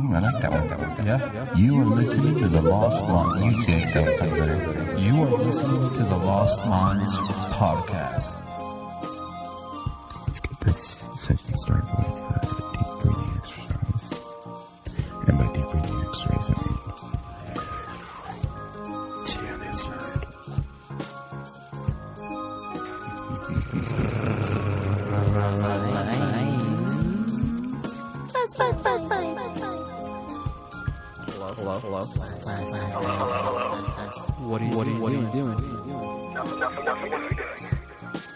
Ooh, I like that one. Yeah. You are listening to the Lost Minds. You say it, that sounds better. You are listening to the Lost Minds podcast. Let's get this session started with a deep breathing exercise. And by deep breathing exercise, I mean, see on the inside. Hello. What are you doing?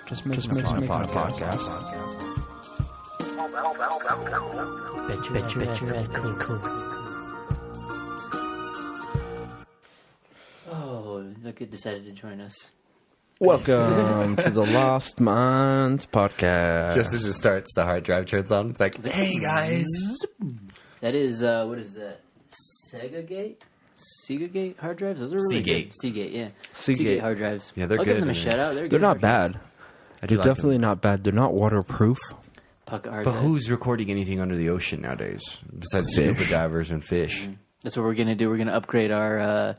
Just making a podcast. Bet your ass cool. Oh, look, it decided to join us. Welcome to the Lost Minds podcast. Just as it starts, the hard drive turns on. It's like, hey guys. That is, what is that? Seagate hard drives? Those are really Seagate. good. Seagate, yeah. Seagate hard drives. Yeah, they're I'll good. give them a shout out. They're good not hard drives. bad. I do They're like definitely them. not bad. They're not waterproof. Pocket hard But drives. who's recording anything under the ocean nowadays? Besides Fish. scuba divers and fish. That's what we're going to do. We're going to upgrade our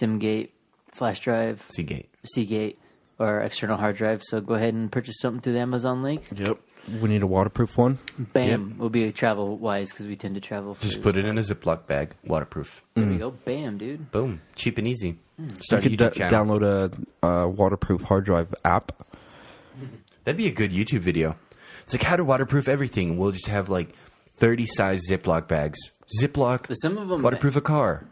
SimGate flash drive, Seagate, or external hard drive. So go ahead and purchase something through the Amazon link. Yep. We need a waterproof one. Bam. We'll be travel-wise because we tend to travel. Just put it in a Ziploc bag, waterproof. There we go. Bam, dude. Boom. Cheap and easy. You Start a could YouTube channel. download a waterproof hard drive app. That'd be a good YouTube video. It's like how to waterproof everything. We'll just have like 30 size Ziploc bags. Ziploc, But some of them waterproof a car.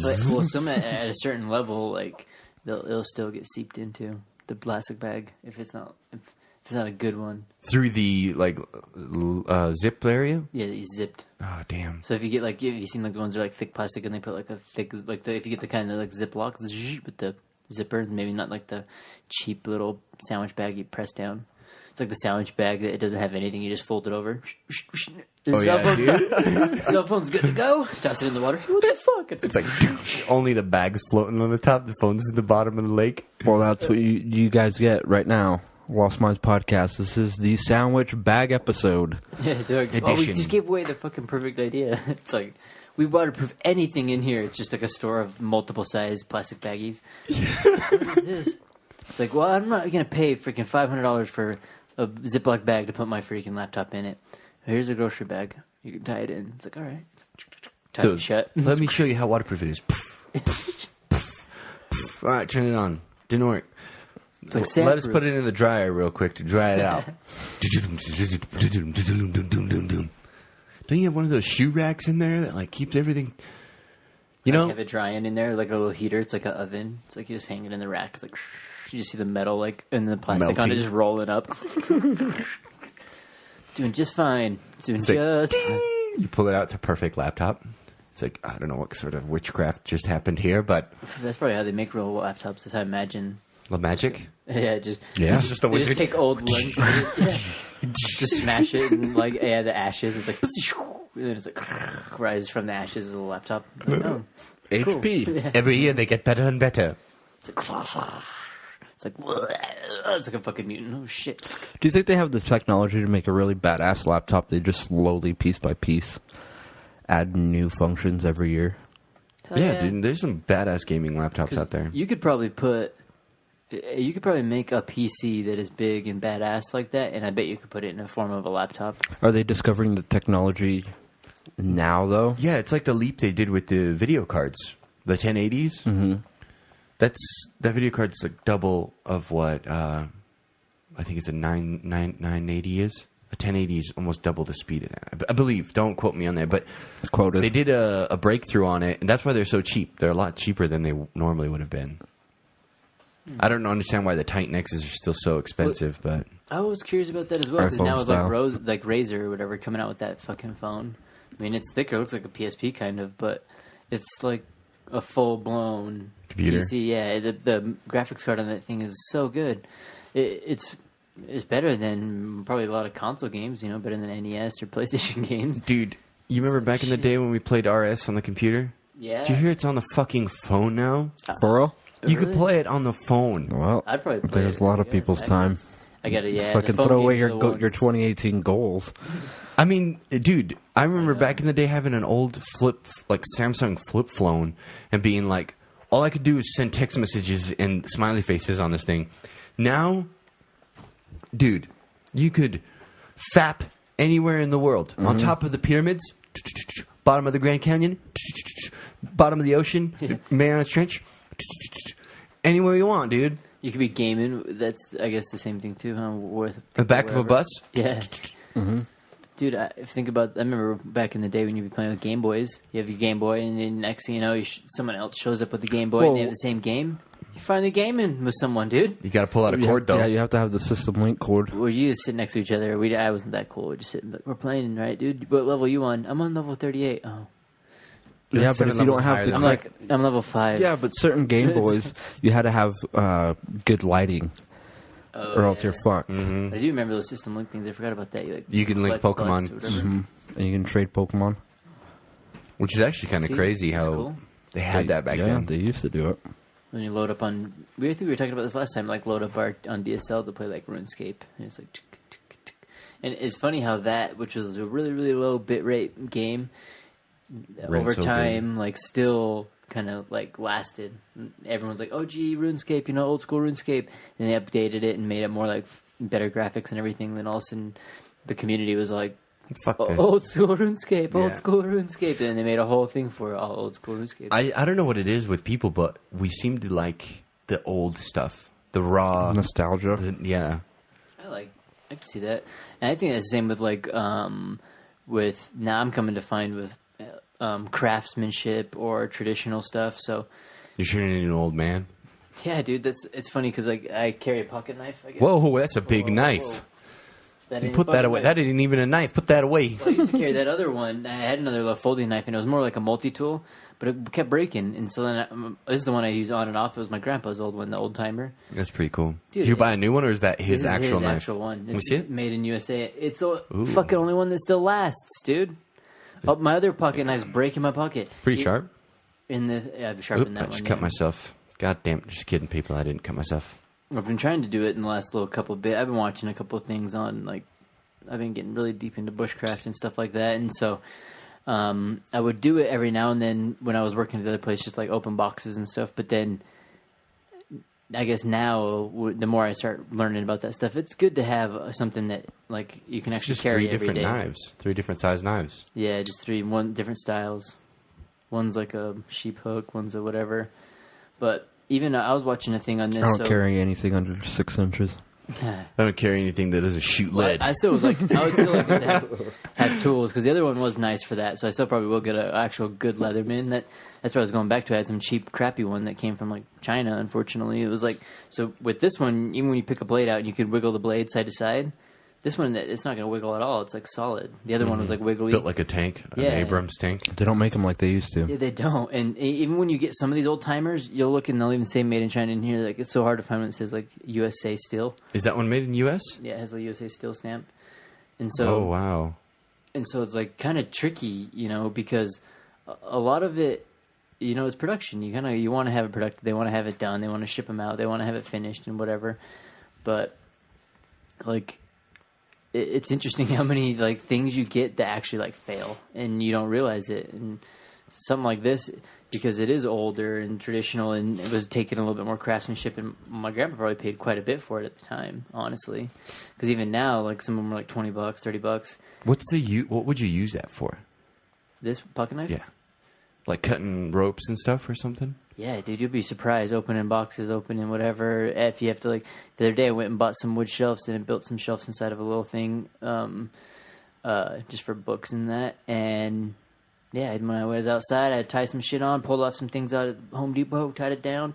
Well, some at a certain level, like it'll still get seeped into the plastic bag if it's not a good one. Through the zip area? Yeah, it's zipped. Oh, damn. So if you get have you seen like the ones that are like thick plastic and they put like a thick if you get the kind of like Ziploc with the zipper, maybe not like the cheap little sandwich bag you press down. It's like the sandwich bag that it doesn't have anything. You just fold it over. Cell phone's good to go. Toss it in the water. What the fuck? It's like only the bag's floating on the top. The phone's at the bottom of the lake. Well, that's what you guys get right now. Lost Minds podcast. This is the sandwich bag episode. Yeah, we Edition. just gave away the fucking perfect idea. It's like we waterproof anything in here. It's just like a store of multiple size plastic baggies. What is this? It's like, well, I'm not gonna pay freaking $500 for a Ziploc bag to put my freaking laptop in it. Here's a grocery bag. You can tie it in. It's like, all right, tie it shut. Let me show you how waterproof it is. All right, turn it on. Didn't work. It's like Let us sandproof. put it in the dryer real quick to dry it out. Don't you have one of those shoe racks in there that like keeps everything? You know, Have it drying in there like a little heater. It's like an oven. It's like you just hang it in the rack. It's like you just see the metal like and the plastic on Melting. it just rolling up. Doing just fine. Doing It's like, just fine. you pull it out. It's a perfect laptop. It's like I don't know what sort of witchcraft just happened here, but That's probably how they make real laptops. Is how I imagine. the magic. Yeah, It's just a they just wizard. take old lenses, just smash it, and like the ashes. It's like, and then it's like rises from the ashes of the laptop. Like, oh, cool. HP. Every year they get better and better. It's like it's like a fucking mutant. Oh shit! Do you think they have the technology to make a really badass laptop? They just slowly, piece by piece, add new functions every year. Hell Yeah, dude. There's some badass gaming laptops out there. You could probably make a PC that is big and badass like that, and I bet you could put it in the form of a laptop. Are they discovering the technology now, though? Yeah, it's like the leap they did with the video cards, the 1080s. Mm-hmm. That video card's like double of what I think it's a 980 is. A 1080 is almost double the speed of that. I believe. Don't quote me on that, but Quoted. they did a breakthrough on it, and that's why they're so cheap. They're a lot cheaper than they normally would have been. I don't understand why the Titan X's are still so expensive, but I was curious about that as well, because iPhone now with style. like Razer or whatever coming out with that fucking phone. I mean, it's thicker, it looks like a PSP kind of, but it's like a full blown Computer. PC. Yeah, the graphics card on that thing is so good. It's better than probably a lot of console games. Better than NES or PlayStation games. dude, you remember back in the day when we played RS on the computer? Yeah. Did you hear it's on the fucking phone now? For real? You could Really? play it on the phone. Well, I'd probably play there's it, a lot I of guess. people's I- time. I gotta, yeah. Fucking the phone throw away games are your the your ones. 2018 goals. I mean, dude, I remember back in the day having an old Samsung flip phone and being like, all I could do is send text messages and smiley faces on this thing. Now, dude, you could fap anywhere in the world. On top of the pyramids, bottom of the Grand Canyon, bottom of the ocean, Mariana Trench, anywhere you want, dude. You could be gaming. That's, I guess, the same thing too, huh? With The back of a bus? Yeah. Dude, I remember back in the day when you'd be playing with Game Boys. You have your Game Boy, and then next thing you know, someone else shows up with the Game Boy, and they have the same game. You're finally gaming with someone, dude. You got to pull out a cord, though. Yeah, you have to have the system link cord. Well, you just sit next to each other. I wasn't that cool. We're just sitting, but we're playing, right, dude? What level you on? I'm on level 38. Oh. Yeah, but if you don't have the... I'm level 5. Yeah, but certain Game Boys, you had to have good lighting, or else you're fucked. I do remember those system link things. I forgot about that. You can link Pokemon. And you can trade Pokemon. Which is actually kind of crazy how cool. they had that back then. They used to do it. When you load up on... I think we were talking about this last time, like load up on DSL to play like RuneScape. And it's like... And it's funny how that, which was a really, really low bitrate game... over time, like, still kind of, like, lasted. Everyone's like, oh, gee, RuneScape, old school RuneScape. And they updated it and made it more, like, better graphics and everything. Then all of a sudden, the community was like, fuck this. Old school RuneScape, old school RuneScape. And then they made a whole thing for all old school RuneScape. I don't know what it is with people, but we seem to like the old stuff. The raw... nostalgia. Yeah. I can see that. And I think that's the same with, like, with... Now I'm coming to find with... craftsmanship or traditional stuff. So you're turning into an old man. Yeah, dude. It's funny because I carry a pocket knife. I guess. Whoa, that's a big knife. Put that away. That ain't even a knife. Put that away. Well, I used to carry that other one. I had another little folding knife, and it was more like a multi-tool, but it kept breaking. And so then this is the one I use on and off. It was my grandpa's old one, the old timer. That's pretty cool. Dude, did you buy a new one, or is that his actual knife? Actual one. Can we see it? Made in USA. It's the fucking only one that still lasts, dude. Oh, my other pocket knife's breaking my pocket. Pretty sharp? I've sharpened that one. I just cut myself. God damn it. Just kidding, people. I didn't cut myself. I've been trying to do it in the last little couple bit. I've been watching a couple of things on, like, I've been getting really deep into bushcraft and stuff like that. And so I would do it every now and then when I was working at the other place, just like open boxes and stuff. But then I guess now, the more I start learning about that stuff, it's good to have something that, like, you can actually carry every day. 3 different knives. 3 different size knives. Yeah, just 3. One different styles. One's like a sheep hook. One's a whatever. But even I was watching a thing on this. I don't carry anything under 6 inches. I don't carry anything that doesn't shoot lead. I would still like to have tools, because the other one was nice for that. So I still probably will get an actual good Leatherman. That's what I was going back to. I had some cheap, crappy one that came from like China. Unfortunately, it was like, so with this one, even when you pick a blade out and you could wiggle the blade side to side, this one it's not going to wiggle at all. It's like solid. The other one was like wiggly, built like a tank, an Abrams tank. They don't make them like they used to. Yeah, they don't. And even when you get some of these old timers, you'll look and they'll even say "Made in China" in here. Like, it's so hard to find when it says like USA Steel. Is that one made in U.S.? Yeah, it has the USA Steel stamp. And so, oh wow. And so it's like kind of tricky, because a lot of it, is production. You want to have it productive. They want to have it done. They want to ship them out. They want to have it finished and whatever. But like, it's interesting how many like things you get that actually like fail and you don't realize it. And something like this, because it is older and traditional and it was taking a little bit more craftsmanship, and my grandpa probably paid quite a bit for it at the time, honestly. Because even now, like, some of them are like $20, $30. What would you use that for? This pocket knife? Yeah. Like cutting ropes and stuff or something? Yeah, dude, you'll be surprised. Opening boxes, opening whatever. If you have to, like, the other day I went and bought some wood shelves and built some shelves inside of a little thing, just for books and that. And yeah, when I was outside, I'd tie some shit on, pulled off some things out at Home Depot, tied it down.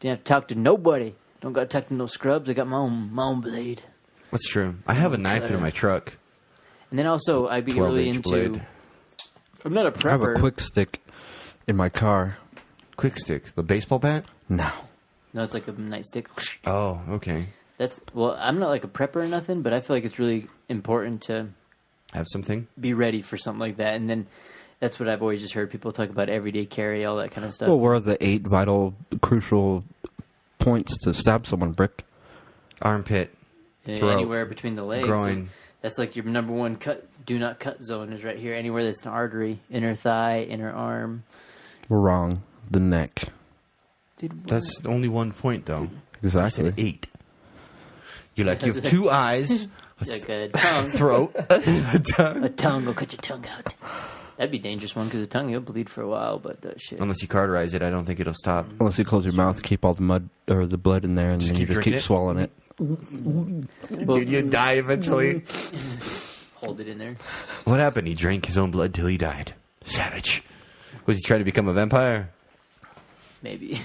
Didn't have to talk to nobody. Don't got to talk to no scrubs. I got my own blade. That's true. I have a knife in my truck. And then also, I'd be really into... Blade. I'm not a prepper. I have a quick stick in my car. Quick stick? The baseball bat? No, it's like a nightstick. Oh, okay. I'm not like a prepper or nothing, but I feel like it's really important to have something, be ready for something like that. And then that's what I've always just heard people talk about: everyday carry, all that kind of stuff. Well, what are the 8 vital, crucial points to stab someone? Brick, armpit, throat, anywhere between the legs. groin. That's like your number one do not cut zone is right here. Anywhere that's an artery, inner thigh, inner arm. We're wrong. The neck. Dude, That's only 1 point, though. Exactly. I said 8. You're like, you have 2 eyes, like a tongue. throat, a tongue. A tongue. Go cut your tongue out. That'd be a dangerous one because the tongue, you'll bleed for a while, but shit. Unless you cauterize it, I don't think it'll stop. Unless you close your mouth, keep all the mud or the blood in there, and then you just keep swallowing it. Dude, you die eventually. Hold it in there. What happened? He drank his own blood till he died. Savage. Was he trying to become a vampire? Maybe.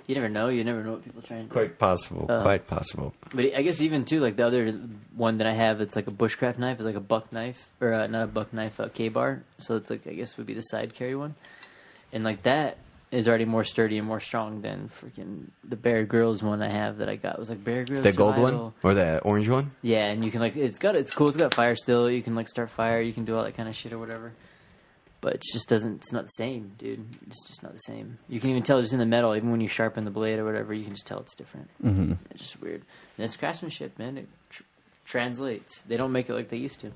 You never know. You never know what people try and do. Quite possible. Quite possible. But I guess even, too, like the other one that I have, it's like a bushcraft knife. It's like a buck knife. Or not a buck knife, a K-bar. So it's like, I guess would be the side carry one. And like that is already more sturdy and more strong than freaking the Bear Grylls one I have that I got. It was like Bear Grylls The gold survival. one? Or the orange one? Yeah, and you can like, it's cool. It's got fire still. You can like start fire. You can do all that kind of shit or whatever. But it just it's not the same, dude. It's just not the same. You can even tell just in the metal, even when you sharpen the blade or whatever, you can just tell it's different. Mm-hmm. It's just weird. And it's craftsmanship, man. It translates. They don't make it like they used to.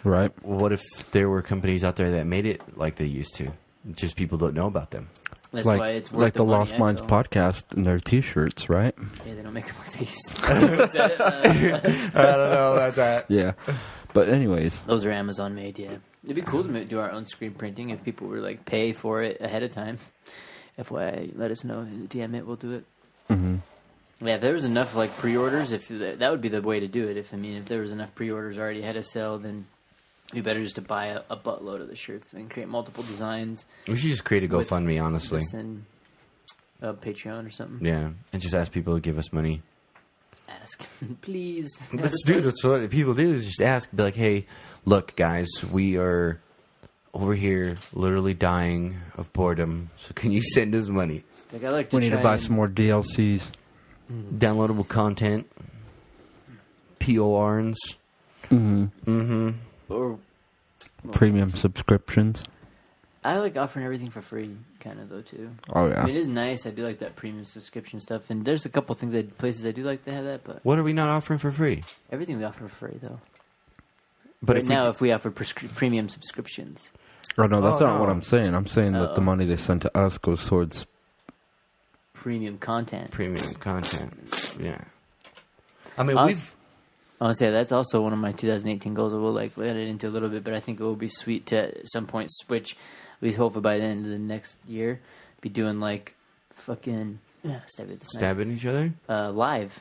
Right. Well, what if there were companies out there that made it like they used to? Just people don't know about them. That's like, why it's worth like the money, Lost Minds podcast and their T-shirts, right? Yeah, they don't make them like they used to. Is that it? I don't know about that. Yeah. But anyways. Those are Amazon made, yeah. It'd be cool to do our own screen printing if people were like pay for it ahead of time. FYI, let us know. DM it, we'll do it. Mm-hmm. Yeah, if there was enough like pre-orders, that would be the way to do it. If there was enough pre-orders already ahead of sale, then it'd be better just to buy a buttload of the shirts and create multiple designs. We should just create a GoFundMe, honestly. And Patreon or something. Yeah, and just ask people to give us money. Ask, please. That's what people do is just ask. Be like, hey, look, guys, we are over here literally dying of boredom. So can you send us money? Like, I like to We need to buy some more DLCs. Downloadable content. PORs. or Premium subscriptions. I like offering everything for free, kind of though too. Oh, yeah. I mean, it is nice. I do like that premium subscription stuff, and there's a couple things places I do like to have that, but What are we not offering for free? everything we offer for free though. But Right now, if we offer premium subscriptions, Oh, no, that's Oh, not no. what I'm saying. I'm saying that the money they send to us goes towards... premium content. premium content, yeah. I mean, Us- we've I want to say that's also one of my 2018 goals. We'll like let it into a little bit, but I think it will be sweet to at some point switch. At least hopefully by the end of the next year, be doing like fucking stabbing each other. Live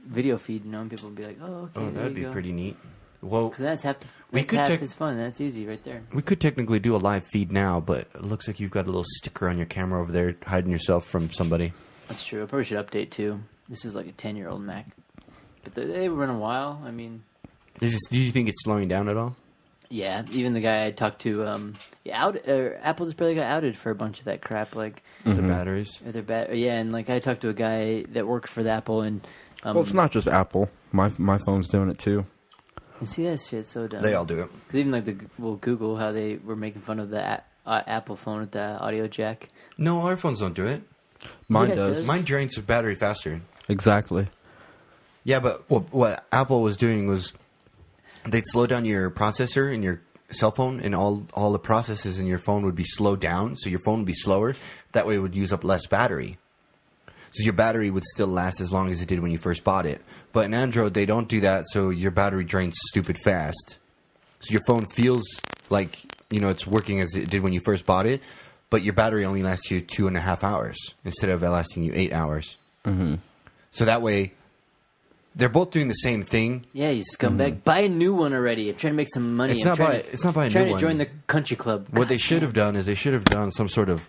video feed. You know, and people will be like, "Oh, okay, Oh, there that'd you be go." pretty neat. Well, Because that's half. We That's could half take- is fun. That's easy right there. we could technically do a live feed now, but it looks like you've got a little sticker on your camera over there hiding yourself from somebody. That's true. I probably should update too. This is like a 10-year-old Mac, but they run a while. I mean, Do you think it's slowing down at all? yeah. Even the guy I talked to, Apple just barely got outed for a bunch of that crap. Like, The batteries. they're bad. Yeah, and like I talked to a guy that works for the Apple, and Well, it's not just Apple. My phone's doing it, too. you see that shit so dumb. They all do it. Because even like Google, how they were making fun of the Apple phone with the audio jack. No, our phones don't do it. Mine Yeah, it does. does. Mine drains the battery faster. Exactly. Yeah, but what Apple was doing was they'd slow down your processor in your cell phone, and all the processes in your phone would be slowed down, so your phone would be slower. That way it would use up less battery. So your battery would still last as long as it did when you first bought it. But in Android, they don't do that, so your battery drains stupid fast. So your phone feels like, it's working as it did when you first bought it, but your battery only lasts you 2.5 hours instead of lasting you 8 hours. Mm-hmm. So that way, they're both doing the same thing. Yeah, you scumbag. Buy a new one already. I'm trying to make some money. It's not by a new one. Trying to join the country club. What they should have done is they should have done some sort of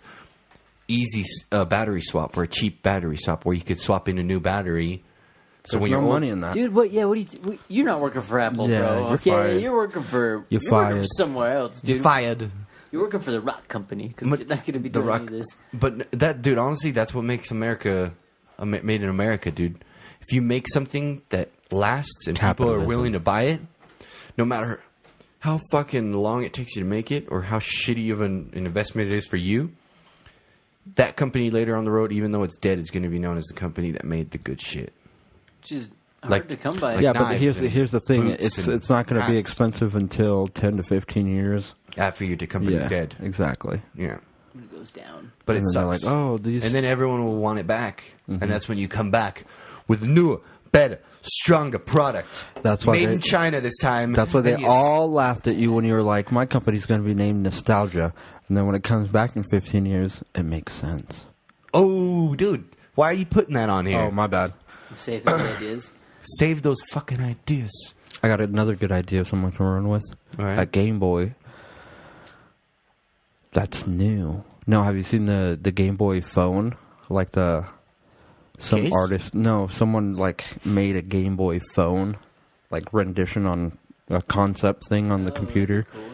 easy battery swap or a cheap battery swap where you could swap in a new battery. So There's when no you're money in that. Dude, what? Yeah, what do you? You're not working for Apple, Yeah, bro. you're Okay, fired. you're working for. You're working fired. for somewhere else, dude. fired. You're working for the rock company because But you're not going to be the doing rock, any of this. but that dude, honestly, that's what makes America made in America, dude. If you make something that lasts and people Capitalism. are willing to buy it, no matter how fucking long it takes you to make it or how shitty of an investment it is for you, that company later on the road, even though it's dead, is going to be known as the company that made the good shit. Which is Like to come by. Yeah, but knives here's the thing. boots It's not going to be hats. expensive until 10 to 15 years. after your company's Yeah, dead. exactly. Yeah. When it goes down. But And it then they're sucks. like, oh, these. And then everyone will want it back. And that's when you come back with a newer, better, stronger product. That's why Made they- in China this time. That's why they And you all laughed at you when you were like, my company's going to be named Nostalgia. And then when it comes back in 15 years, it makes sense. Oh, dude. Why are you putting that on here? Oh, my bad. Save those ideas. Save those fucking ideas. I got another good idea someone can run with. All right. A Game Boy. That's new. No, have you seen the Game Boy phone? Like some Case? artist. No, someone like made a Game Boy phone, like rendition on a concept thing on the computer. Cool, yeah.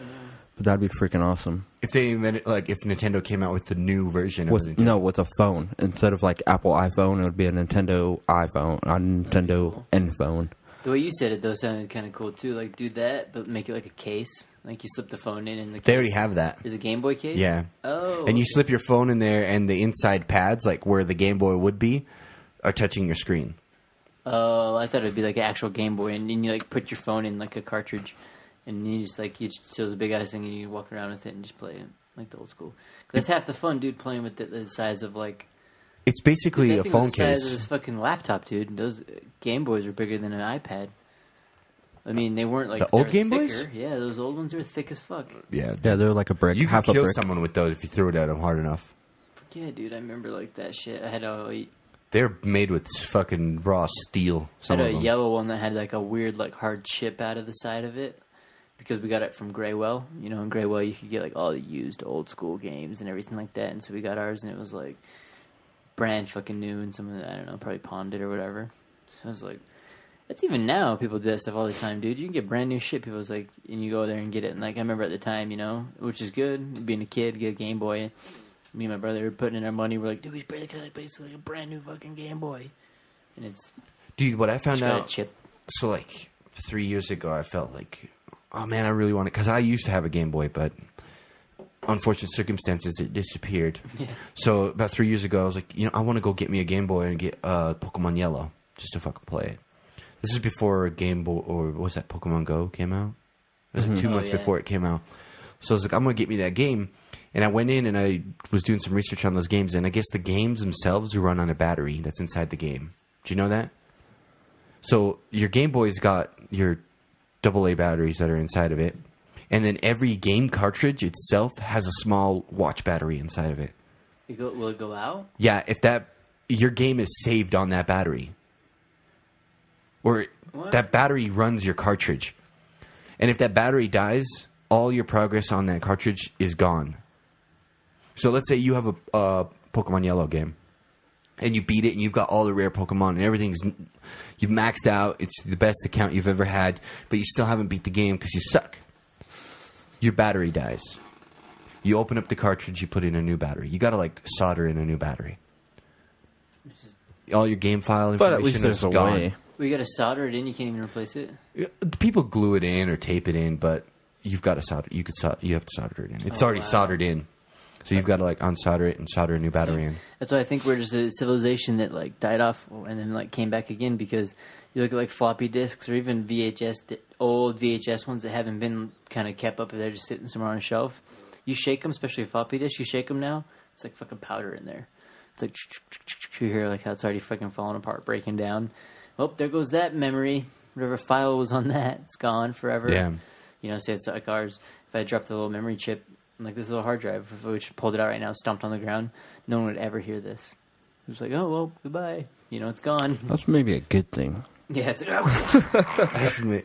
But that'd be freaking awesome. If they invented, like, if Nintendo came out with the new version of the Nintendo. With a phone instead of like Apple iPhone, it would be a Nintendo iPhone, a Nintendo N phone. The way you said it, though, sounded kind of cool, too. Like, do that, but make it like a case. Like, you slip the phone in the case. They already have that. Is it Game Boy case? Yeah. Oh. And you slip your phone in there, and the inside pads, like where the Game Boy would be, are touching your screen. Oh, I thought it'd be like an actual Game Boy, and then you, like, put your phone in, like, a cartridge, and you just, like, it shows a big-ass thing, and you walk around with it and just play it, like the old school. 'Cause that's half the fun, dude, playing with the size of, like... It's basically that a thing phone was the size of case. this fucking laptop, dude. Those Game Boys are bigger than an iPad. I mean, they weren't like The they old were Game thicker. Boys? Yeah, those old ones are thick as fuck. Yeah. Yeah, they're like a brick, You can half a kill brick. someone with those if you threw it at them hard enough. Yeah, dude, I remember like that shit. I had They're made with fucking raw steel. Some had of a them. yellow one that had like a weird like hard chip out of the side of it because we got it from Graywell. You know, in Graywell you could get like all the used old school games and everything like that. And so we got ours, and it was like brand fucking new, and some of the, I don't know, probably pawned it or whatever. So I was like, that's even now people do that stuff all the time, dude. You can get brand new shit. People's like, and you go there and get it. And like I remember at the time, you know, which is good. Being a kid, get a Game Boy. Me and my brother were putting in our money. We're like, dude, we barely got like basically a brand new fucking Game Boy. And it's Dude, what I found just got a out... chip. So, like, 3 years ago, I felt like, oh, man, I really want it. Because I used to have a Game Boy, but unfortunate circumstances, it disappeared. Yeah. So, about 3 years ago, I was like, you know, I want to go get me a Game Boy and get Pokemon Yellow just to fucking play it. This is before Game Boy, or what was that, Pokemon Go came out? It was like 2 months yeah. before it came out. So, I was like, I'm going to get me that game. And I went in and I was doing some research on those games. And I guess the games themselves run on a battery that's inside the game. Do you know that? So your Game Boy's got your AA batteries that are inside of it. And then every game cartridge itself has a small watch battery inside of it. Will it go out? Yeah, if your game is saved on that battery. Or What? that battery runs your cartridge. And if that battery dies, all your progress on that cartridge is gone. So let's say you have a Pokemon Yellow game. And you beat it, and you've got all the rare Pokemon, and you've maxed out. It's the best account you've ever had, but you still haven't beat the game because you suck. Your battery dies. You open up the cartridge, you put in a new battery. You got to like solder in a new battery. All your game file information But at least is there's a gone. way. Well, you got to solder it in. You can't even replace it. People glue it in or tape it in, but you've got to solder. You have to solder it in. It's Oh, already wow. soldered in, so you've got to like unsolder it and solder a new battery in. That's why I think we're just a civilization that like died off and then like came back again, because you look at like floppy disks or even VHS, old VHS ones that haven't been kind of kept up, they're just sitting somewhere on a shelf. You shake them, especially a floppy disk. You shake them now, it's like fucking powder in there. It's like you hear like how it's already fucking falling apart, breaking down. Oh, there goes that memory. Whatever file was on that, it's gone forever. Damn. You know, say it's like ours. If I dropped the little memory chip, like this little hard drive, if we just pulled it out right now, stomped on the ground, no one would ever hear this. It was like, oh, well, goodbye. You know, it's gone. That's maybe a good thing. Yeah, it's like, oh.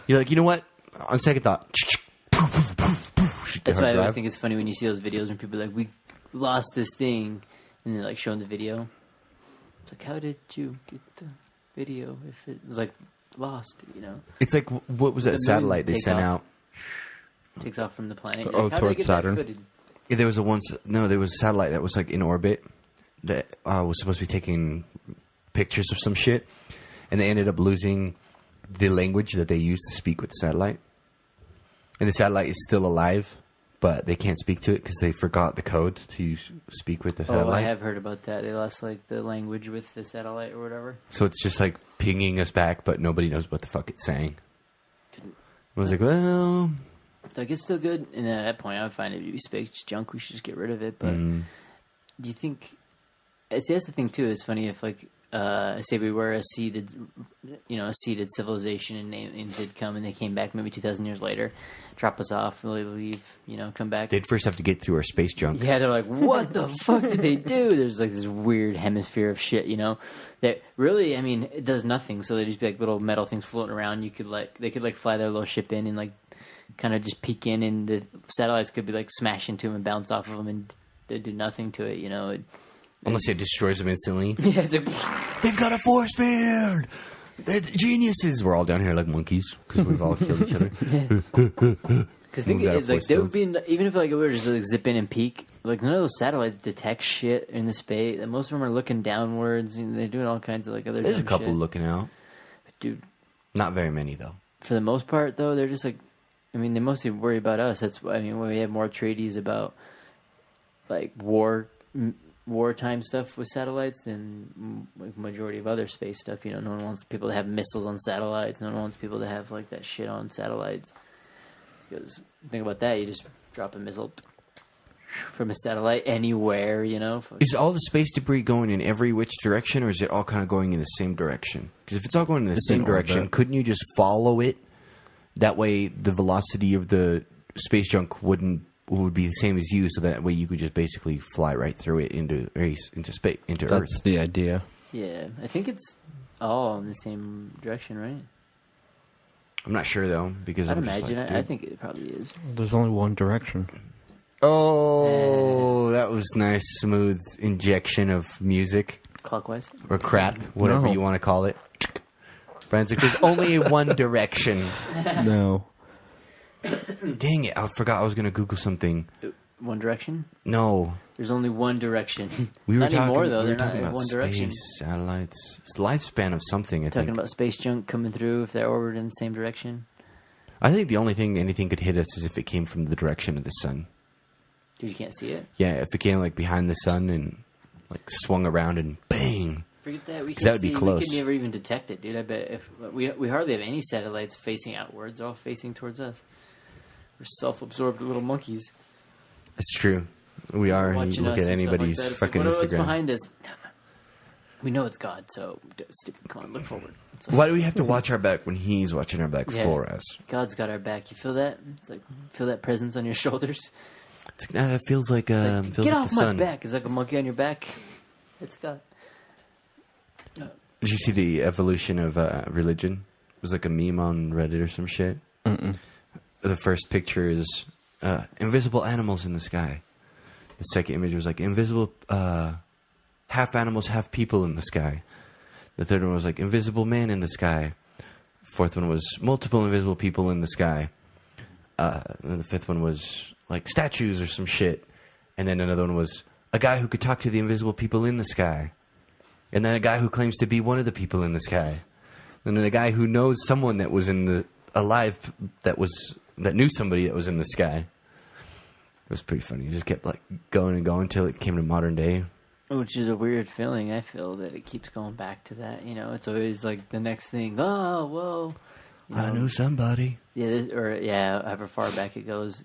You're like, you know what? On second thought, That's why I always think it's funny when you see those videos when people are like, we lost this thing, and they're like showing the video. It's like, how did you get the video if it was like lost, you know? It's like, what was that The moon satellite they take sent off. out? Takes off from the planet. Oh, Like, how did I towards get Saturn. that footage? Yeah, there was a satellite that was like in orbit that was supposed to be taking pictures of some shit, and they ended up losing the language that they used to speak with the satellite. And the satellite is still alive, but they can't speak to it because they forgot the code to speak with the satellite. Oh, I have heard about that. They lost like the language with the satellite or whatever. So it's just like pinging us back, but nobody knows what the fuck it's saying. I was like, well, Like, it's still good. And at that point, I would find it to be space junk. We should just get rid of it. But do you think... See, that's the thing, too. It's funny if, like, say we were a seeded civilization and did come and they came back maybe 2,000 years later, drop us off, leave, come back. they'd first have to get through our space junk. Yeah, they're like, what the fuck did they do? There's like this weird hemisphere of shit, that really, I mean, it does nothing. So they just be like little metal things floating around. They could fly their little ship in and like kind of just peek in, and the satellites could be like smash into them and bounce off of them, and they do nothing to it, Unless it destroys them instantly. Yeah, it's like, They've got a force field! They're geniuses! We're all down here like monkeys because we've all killed each other. because think We've got a it's like force they would field. be even if like we were just like zip in and peek, like none of those satellites detect shit in the space. And most of them are looking downwards, and they're doing all kinds of like other. There's a dumb couple shit. looking out. Dude. Not very many, though. For the most part, though, they're just like, I mean, they mostly worry about us. That's why, I mean, we have more treaties about like wartime stuff with satellites than like majority of other space stuff. No one wants people to have missiles on satellites. No one wants people to have like that shit on satellites. Because think about that, you just drop a missile from a satellite anywhere. Is all the space debris going in every which direction, or is it all kind of going in the same direction? Because if it's all going in the It's in same direction, orbit. couldn't you just follow it? That way, the velocity of the space junk would be the same as you, so that way you could just basically fly right through it into space, into Earth. That's the idea. Yeah, I think it's all in the same direction, right? I'm not sure though, because I'd I'm just imagine. like, I dude. think it probably is. There's only one direction. Oh, that was nice, smooth injection of music Clockwise. or crap, whatever No. you want to call it. Brian's like, there's only one direction. No. Dang it! I forgot I was gonna Google something. One Direction. No, There's only one direction. we were not talking. anymore though. We They're were not talking in about one space direction. satellites. It's lifespan of something. I Talking think. about space junk coming through if they're orbited in the same direction. I think the only thing anything could hit us is if it came from the direction of the sun. Dude, you can't see it. Yeah, if it came like behind the sun and like swung around and bang. Forget that. We 'Cause can that would be see. close. We could never even detect it, dude. I bet if we hardly have any satellites facing outwards. They're all facing towards us. We're self-absorbed little monkeys. It's true. We are. You Watching look us at and stuff anybody's like that. It's fucking like, what's Instagram. behind us? We know it's God, so stupid. Come on, look forward. It's like, Why do we have to watch our back when he's watching our back Yeah. for us? God's got our back. You feel that? It's like feel that presence on your shoulders. It's like, that feels like It's like, feels get like off the my sun. back. It's like a monkey on your back. It's God. Did you see the evolution of religion? It was like a meme on Reddit or some shit. Mm-mm. The first picture is invisible animals in the sky. The second image was like invisible, half animals, half people in the sky. The third one was like invisible man in the sky. Fourth one was multiple invisible people in the sky. And the fifth one was like statues or some shit. And then another one was a guy who could talk to the invisible people in the sky. And then a guy who claims to be one of the people in the sky. And then a guy who knows someone that was alive that knew somebody that was in the sky. It was pretty funny. He just kept like going and going until it came to modern day. Which is a weird feeling. I feel that it keeps going back to that. It's always like the next thing. Oh, whoa. I knew somebody. Yeah, however far back it goes.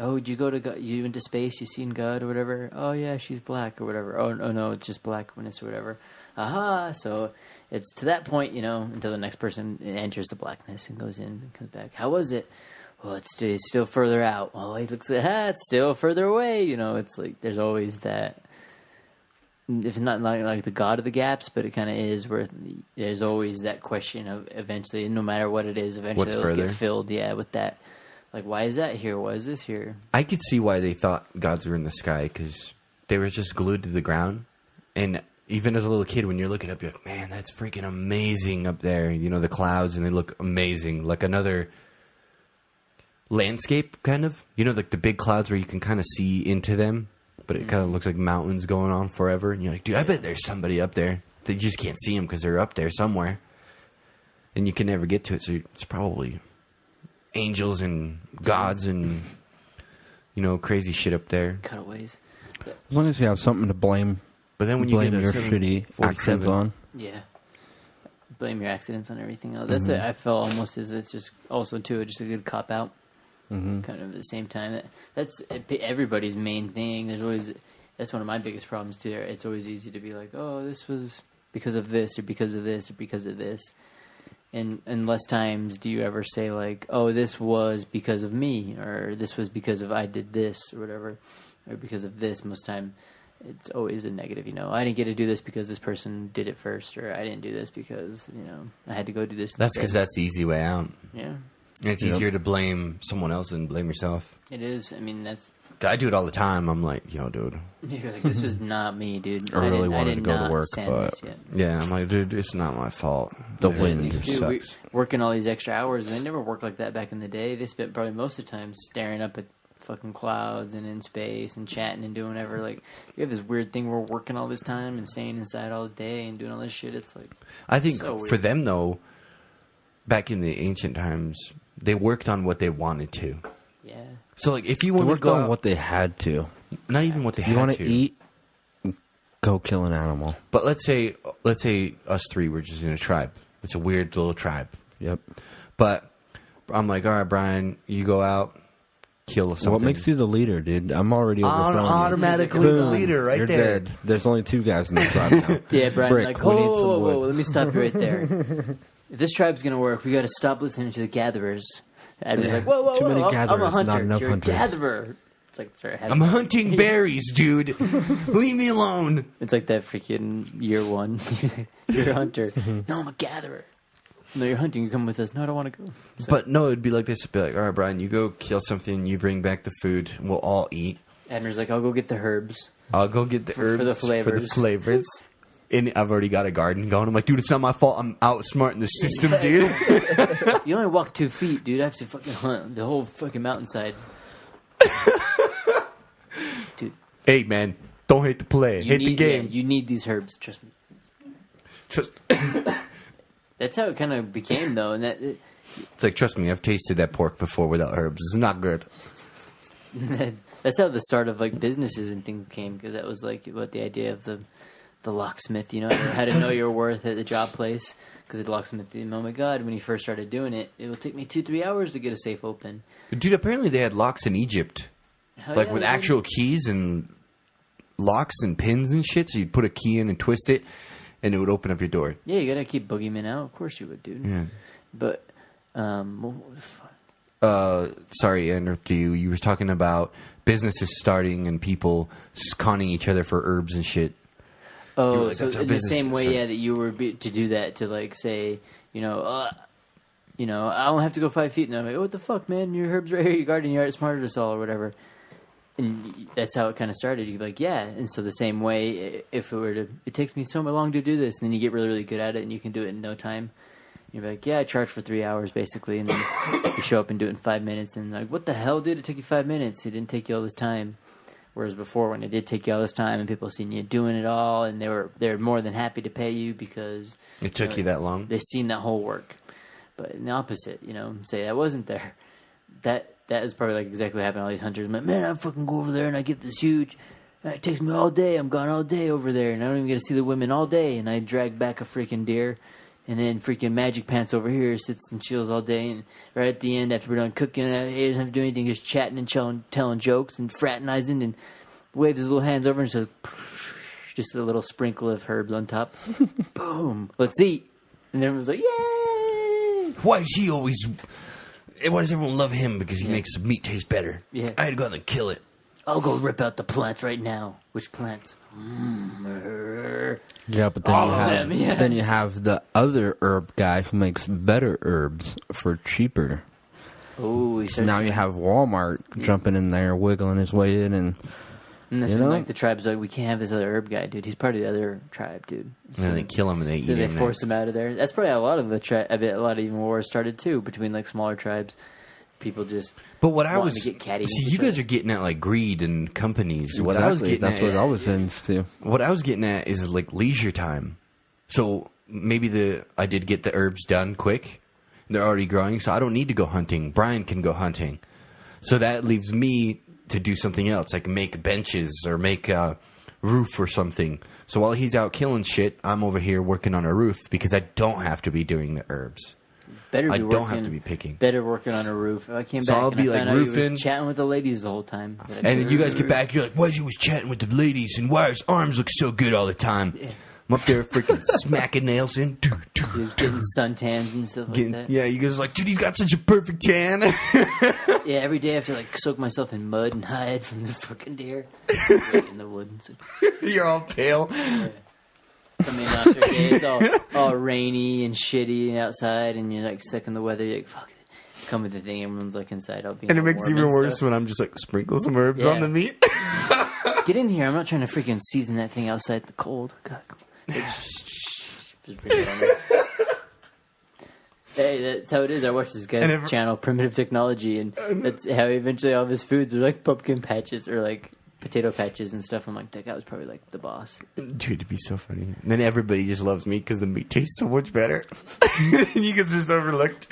Oh, did you go to God? You went to space? You seen God or whatever? Oh yeah, she's black or whatever. Oh no, it's just blackness or whatever. Aha! So it's to that point, until the next person enters the blackness and goes in and comes back. How was it? Well, it's still further out. Well, he looks at it's still further away. It's like there's always that. It's not like the God of the gaps, but it kind of is where there's always that question of eventually, no matter what it is, eventually What's those further? get filled. Yeah, with that. Like, why is that here? Why is this here? I could see why they thought gods were in the sky because they were just glued to the ground. And even as a little kid, when you're looking up, you're like, man, that's freaking amazing up there. The clouds, and they look amazing. Like another landscape, kind of. Like the big clouds where you can kind of see into them, but it kind of looks like mountains going on forever. And you're like, dude, I bet there's somebody up there. They just can't see them because they're up there somewhere. And you can never get to it, so it's probably angels and gods and crazy shit up there. Cutaways. As long as you have something to blame. But then when you blame get a your shitty actions 747 on. Yeah. Blame your accidents on everything else. That's it. I felt almost as it's just also too just a good cop out. Kind of at the same time. That's everybody's main thing. That's one of my biggest problems too. It's always easy to be like, oh, this was because of this or because of this or because of this. And less times do you ever say like, oh, this was because of me or this was because of I did this or whatever or because of this. Most time it's always a negative, I didn't get to do this because this person did it first, or I didn't do this because, I had to go do this. That's because that's the easy way out. Yeah. It's easier to blame someone else than blame yourself. It is. I mean, that's... I do it all the time. I'm like, yo, dude. You're like, this was not me, dude. I really wanted to go to work, but... Yeah, I'm like, dude, it's not my fault. The wind Dude, sucks. Working all these extra hours, and they never worked like that back in the day. They spent probably most of the time staring up at fucking clouds and in space and chatting and doing whatever. Like, you have this weird thing where we're working all this time and staying inside all day and doing all this shit. It's like, I think so for them though, back in the ancient times, they worked on what they wanted to. yeah. So like, if you They want to worked go on out, what they had to. not even what they You had want to eat, go kill an animal. But let's say us three were just in a tribe. It's a weird little tribe. Yep. But I'm like, all right, Brian, you go out, kill something. What makes you the leader, dude? I'm already overthrowing you. Automatically the leader right You're there. dead. There's only 2 guys in the tribe now. Yeah, Brian, Brick, like, we need whoa, some whoa, whoa, wood. let me stop you right there. If this tribe's going to work, we got to stop listening to the gatherers. I'd be like, whoa, whoa, Too whoa, many I'm a gatherers, hunter. not enough You're hunters. a gatherer. It's like, sorry, I'm hunting berries, dude. Leave me alone. It's like that freaking year one. You're a hunter. No, I'm a gatherer. No, you're hunting. You come with us. No, I don't want to go. But no, it'd be like this. It'd be like, all right, Brian, you go kill something. You bring back the food. And we'll all eat. Admir's like, I'll go get the herbs. I'll go get the herbs For the flavors. And I've already got a garden going. I'm like, dude, it's not my fault. I'm outsmarting the system, dude. You only walk 2 feet, dude. I have to fucking hunt the whole fucking mountainside. Dude, Hey, man, don't hate the play. Hate the game. Yeah, you need these herbs. Trust me. Trust. That's how it kind of became, though, and It's like, trust me, I've tasted that pork before without herbs. It's not good. that's how the start of like businesses and things came, because that was like what the idea of the locksmith, how to know your worth at the job place, because the locksmith, oh my god, when he first started doing it, it will take me 2-3 hours to get a safe open. Dude, apparently they had locks in Egypt. Hell Like yeah, with they did. actual keys and locks and pins and shit. So you'd put a key in and twist it, and it would open up your door. Yeah, you gotta keep boogeymen out. Of course you would, dude. Yeah. But, what the fuck? Sorry, I interrupted you. You were talking about businesses starting and people conning each other for herbs and shit. Oh, like, so that's how in the business same way, started. yeah, that you were to do that, to like say, I don't have to go 5 feet. And I'm like, oh, what the fuck, man? Your herbs right here, your garden, you're smarter than us all, or whatever. And that's how it kind of started. You'd be like, yeah. And so the same way, if it takes me so long to do this, and then you get really, really good at it, and you can do it in no time. You're like, yeah, I charge for 3 hours, basically. And then you show up and do it in 5 minutes. And like, what the hell, dude? It took you 5 minutes. It didn't take you all this time. Whereas before, when it did take you all this time, and people seen you doing it all, and they're more than happy to pay you because It took you that long? They seen that whole work. But in the opposite, say that wasn't there. That is probably like exactly what happened to all these hunters. I'm like, man, I fucking go over there and I get this huge. And it takes me all day. I'm gone all day over there, and I don't even get to see the women all day. And I drag back a freaking deer. And then freaking Magic Pants over here sits and chills all day. And right at the end, after we're done cooking, he doesn't have to do anything, just chatting and telling jokes and fraternizing, and waves his little hands over and says, just a little sprinkle of herbs on top. Boom. Let's eat. And everyone's like, yay! Why does everyone love him? Because he makes the meat taste better. Yeah. I had to go out and kill it. I'll go rip out the plants right now. Which plants? Yeah, but then All you of have them, yeah. then you have the other herb guy who makes better herbs for cheaper. Oh, So now you have Walmart jumping in there, wiggling his way in, and that's you when know? like the tribe's like, we can't have this other herb guy, dude. He's part of the other tribe, dude. And then they kill him and they So eat they him force next. him out of there. That's probably how a lot of a lot of even wars started too, between like smaller tribes. People just But what I wanting was... to get catty. See, you guys are getting at like greed and companies. What exactly, I was getting that's at what is, I was into. What I was getting at is like leisure time. So maybe I did get the herbs done quick. They're already growing, so I don't need to go hunting. Brian can go hunting. So that leaves me to do something else, like make benches or make a roof or something. So while he's out killing shit, I'm over here working on a roof because I don't have to be doing the herbs. Better I be don't working, have to be picking. Better working on a roof. If I came So back I'll and be, I like, found out you roofing. was chatting with the ladies the whole time. And then you guys get back, you're like, why he was chatting with the ladies and why his arms look so good all the time? Yeah. I'm up there freaking smacking nails in. He was getting suntans and stuff like that. Yeah, you guys are like, dude, he's got such a perfect tan. Yeah, every day I have to like soak myself in mud and hide from the fucking deer. Like, in the woods. You're all pale. Yeah. I mean, after a day, it's all rainy and shitty outside, and you're like stuck in the weather. You're like, fuck it. Come with the thing. Everyone's like inside. I'll be. And it all makes it warm even and worse stuff. when I'm just like, sprinkle some herbs Yeah. on the meat. Get in here. I'm not trying to freaking season that thing outside in the cold. God. Just bring it on there. Hey, that's how it is. I watched this guy's channel, Primitive Technology, and that's how eventually all of his foods are like pumpkin patches or like potato patches and stuff. I'm like, that guy was probably like the boss. Dude, it'd be so funny. And then everybody just loves meat because the meat tastes so much better. You guys just overlooked.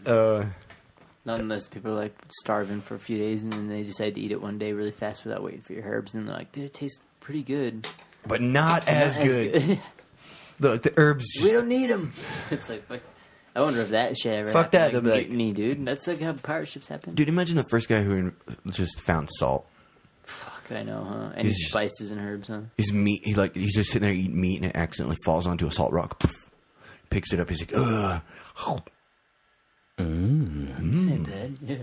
Not unless people are like starving for a few days and then they decide to eat it one day really fast without waiting for your herbs, and they're like, dude, it tastes pretty good. But not as good. The herbs. We don't need them. It's like, fuck. I wonder if that shit ever Fuck happened. that, Like, they'll be mutiny, dude. That's like how pirate ships happen. Dude, imagine the first guy who just found salt. Fuck, I know, huh? And He's just- spices and herbs, huh? His meat, he's just sitting there eating meat and it accidentally falls onto a salt rock. Poof. Picks it up. He's like, ugh. Ain't bad, yeah.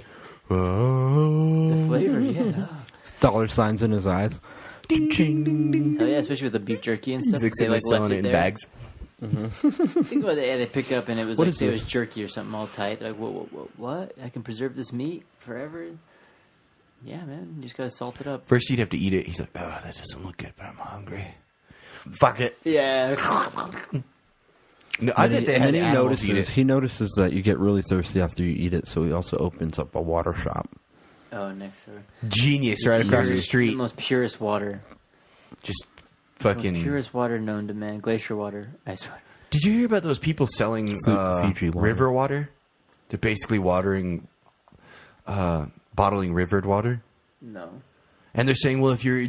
Oh. The flavor, yeah. Dollar signs in his eyes. Hell yeah, especially with the beef jerky and stuff. He's like sitting there selling it in bags. Think about it. Yeah, they pick it up and it was What like is it this? was jerky or something all tight. Like, what? I can preserve this meat forever? Yeah, man. You just gotta salt it up. First, you'd have to eat it. He's like, oh, that doesn't look good, but I'm hungry. Fuck it. Yeah. No, I bet they had he animals eat notices it. he notices that you get really thirsty after you eat it, so he also opens up a water shop. Oh, next door. Genius, right across the The street. most purest water. Just The most fucking. purest water known to man. Glacier water. Ice water. Did you hear about those people selling Fiji water. river water? They're basically bottling rivered water, No. and they're saying, well, if you're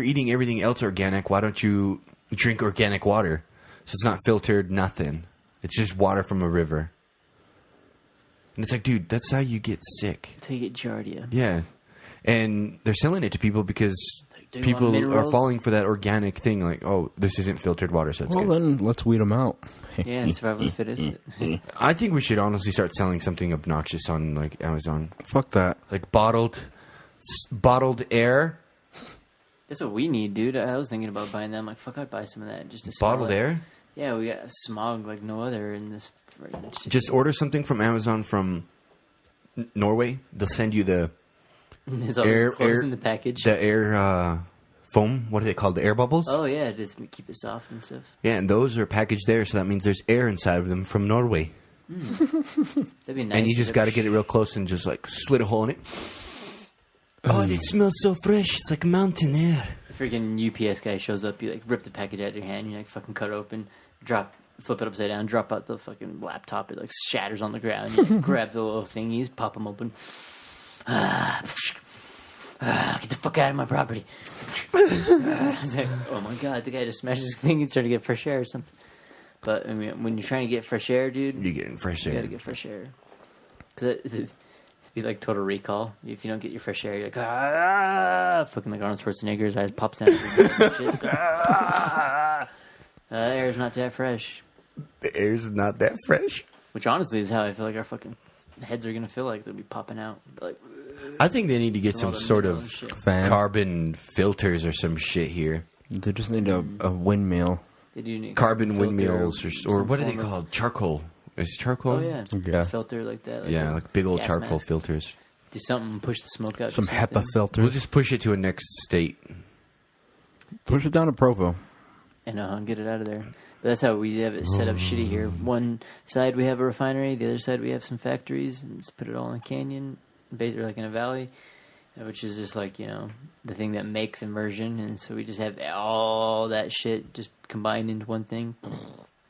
eating everything else organic, why don't you drink organic water? So it's not filtered, nothing. It's just water from a river. And it's like, dude, that's how you get sick. Until you get giardia. Yeah, and they're selling it to people because Do you want people are minerals? falling for that organic thing. Like, oh, this isn't filtered water, so it's Well, good. then let's weed them out. Yeah, survival of the fittest. I think we should honestly start selling something obnoxious on like Amazon, Fuck that. like bottled air. That's what we need, dude. I was thinking about buying that. I'm like, fuck, I'd buy some of that just to smell Bottled it. air. Yeah, we got smog like no other in this. Just order something from Amazon from Norway. They'll send you the it's all air- close air- in the package. air foam. What are they called? The air bubbles. Oh yeah, just keep it soft and stuff. Yeah, and those are packaged there, so that means there's air inside of them from Norway. That'd be nice. And you just got to get it real close and just like slit a hole in it. Oh, it smells so fresh. It's like mountain air. The freaking UPS guy shows up. You like rip the package out of your hand. You like fucking cut it open, flip it upside down, drop out the fucking laptop. It like shatters on the ground. You like, grab the little thingies, pop them open. Get the fuck out of my property. It's like, oh my god, the guy just smashed his thing and started to get fresh air or something. But I mean, when you're trying to get fresh air, dude, You're getting fresh you air. gotta get fresh air. Cause it'd be like Total Recall. If you don't get your fresh air, you're like, fucking like Arnold Schwarzenegger's eyes pops down. Air's not that fresh. The air's not that fresh. Which honestly is how I feel like our fucking heads are gonna feel like. They'll be popping out. Like, I think they need to get all some the sort mineral of and shit. Fan. carbon filters or some shit here. They just need a windmill. They do need Carbon filter windmills or some what are they form of- called? Charcoal. Is it charcoal? Oh yeah, Yeah. filter like that. Yeah, a like big old gas charcoal mask. filters. Do something, push the smoke out. Some do something. HEPA filters. We'll just push it to a next state. Push it down to Provo. And get it out of there. But that's how we have it set up shitty here. One side we have a refinery, the other side we have some factories, and just put it all in a canyon, or like in a valley, which is just like, the thing that makes immersion. And so we just have all that shit just combined into one thing,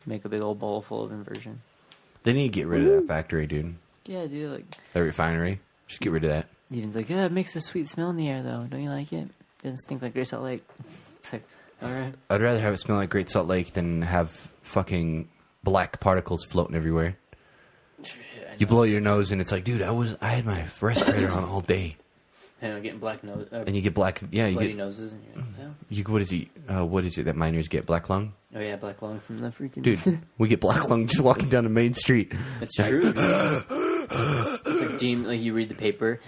make a big old bowl full of inversion. They need to get rid of that factory, dude. Yeah, dude, like, That refinery. Just get rid of that. Eden's like, yeah, it makes a sweet smell in the air, though. Don't you like it? Doesn't stink like Great Salt Lake. It's like, all right. I'd rather have it smell like Great Salt Lake than have fucking black particles floating everywhere. You blow your nose and it's like, dude, I had my respirator on all day. And I'm getting black nose. And you get black, you bloody get noses. And you're like, yeah. What is it that miners get? Black lung? Oh yeah, black lung from the freaking. Dude, we get black lung just walking down the main street. It's true. It's like like you read the paper,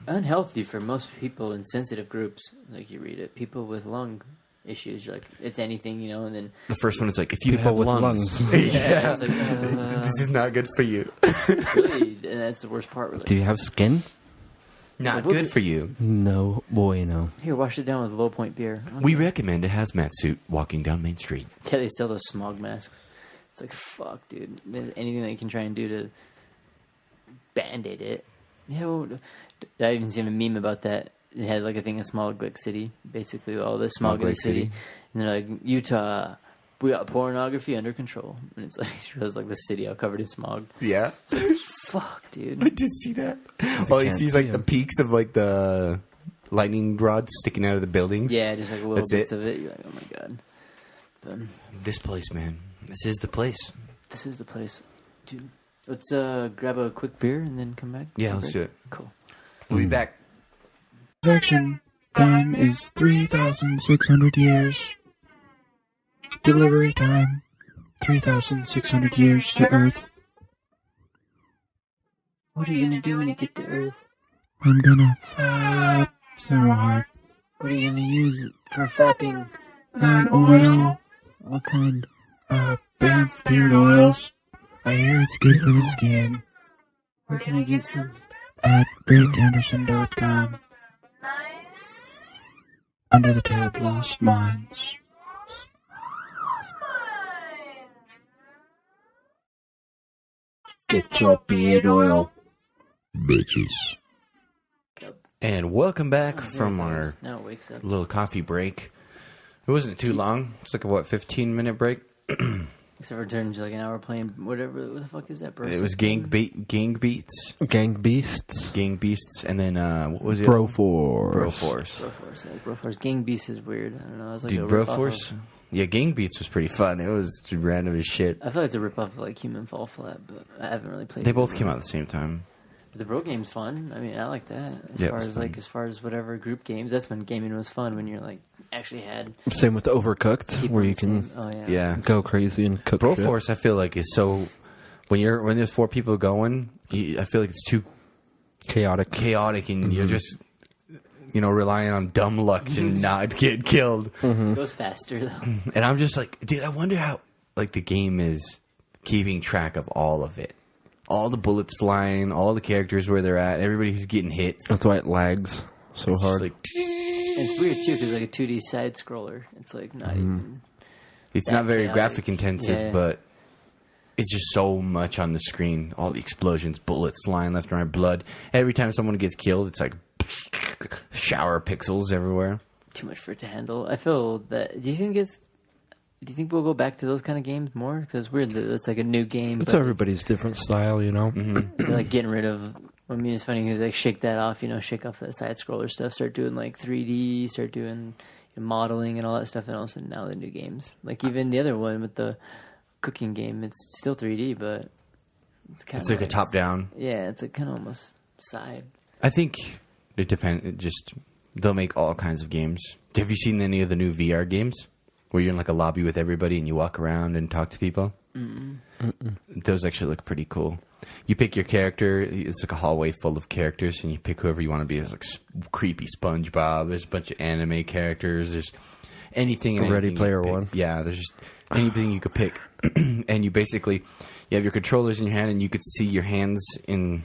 unhealthy for most people in sensitive groups. Like you read it, people with lung issues. You're like, it's anything, you know. And then the first one is like, if you People have with lungs. yeah, it's like, This is not good for you. really, and that's the worst part. Really. Do you have skin? Not good for you. No, boy, no. Here, wash it down with Low Point beer. Okay. We recommend a hazmat suit walking down Main Street. Yeah, they sell those smog masks. It's like, fuck, dude. There's anything that you can try and do to band-aid it. Yeah, well, I even seen a meme about that. It had like a thing of Smog Lake City, basically all the smog in the city. And they're like, Utah, we got pornography under control. And it's like, it shows like the city all covered in smog. Yeah. Fuck, dude. I did see that. All you see is like the peaks of like the lightning rods sticking out of the buildings. Yeah, just like little That's bits it. of it. You're like, oh my god. But This place, man. This is the place. this is the place. Dude, let's grab a quick beer and then come back. Yeah, let's do it. Cool. We'll be back. Transaction time is 3,600 years. Delivery time, 3,600 years to Earth. What are you gonna do when you get to Earth? I'm gonna fap so hard. What are you gonna use for fapping? Oil, What kind? Banff beard oils. I hear it's good for the skin. Where can I get some? At BrickAnderson.com. Under the tab Lost Minds. Get your beard oil. Bitches. And welcome back from our Now it wakes up. little coffee break. It wasn't too long. It's like a, 15-minute break? Except for turning to like an hour playing whatever. What the fuck is that, bro? It was Gang Beats. Gang Beasts. Gang Beasts. And then, what was it? Broforce. Broforce. Broforce. Like Broforce. Gang Beast is weird. I don't know. It's like Dude, a rip-off Broforce? of- Yeah, Gang Beats was pretty fun. It was random as shit. I feel like it's a rip off of like Human Fall Flat, but I haven't really played. They it. both came out at the same time. The bro game's fun. I mean, I like that. Yeah, it was fun. As far as whatever group games, that's when gaming was fun. When you're like actually had Same with Overcooked, people where in you the can same- Oh yeah. Yeah. go crazy and cook shit. Broforce, I feel like, is so... When there's 4 people going, I feel like it's too Chaotic. and you're just, relying on dumb luck to not get killed. It goes faster though. And I'm just like, dude, I wonder how, like, the game is keeping track of all of it. All the bullets flying, all the characters where they're at, everybody who's getting hit. That's why it lags so It's hard. just like, It's weird too because like a 2D side scroller. It's like not even. it's That not very chaotic. graphic intensive, Yeah. but it's just so much on the screen. All the explosions, bullets flying left and right, blood. Every time someone gets killed, it's like shower pixels everywhere. Too much for it to handle. I feel that. Do you think we'll go back to those kind of games more? Because it's weird that it's like a new game. It's but everybody's different style, you know? they're like getting rid of. I mean, it's funny because like shake that off, shake off that side scroller stuff. Start doing like 3D. Start doing modeling and all that stuff. And all of a sudden now the new games, like even the other one with the cooking game, it's still 3D, but it's kind It's like a top down. Yeah, it's like kind of almost side. I think it depends. They'll make all kinds of games. Have you seen any of the new VR games where you're in like a lobby with everybody and you walk around and talk to people? Those actually look pretty cool. You pick your character. It's like a hallway full of characters, and you pick whoever you want to be. There's like creepy SpongeBob. There's a bunch of anime characters. There's anything. And Ready anything Player you pick. One. Yeah, there's just anything you could pick, and you have your controllers in your hand, and you could see your hands in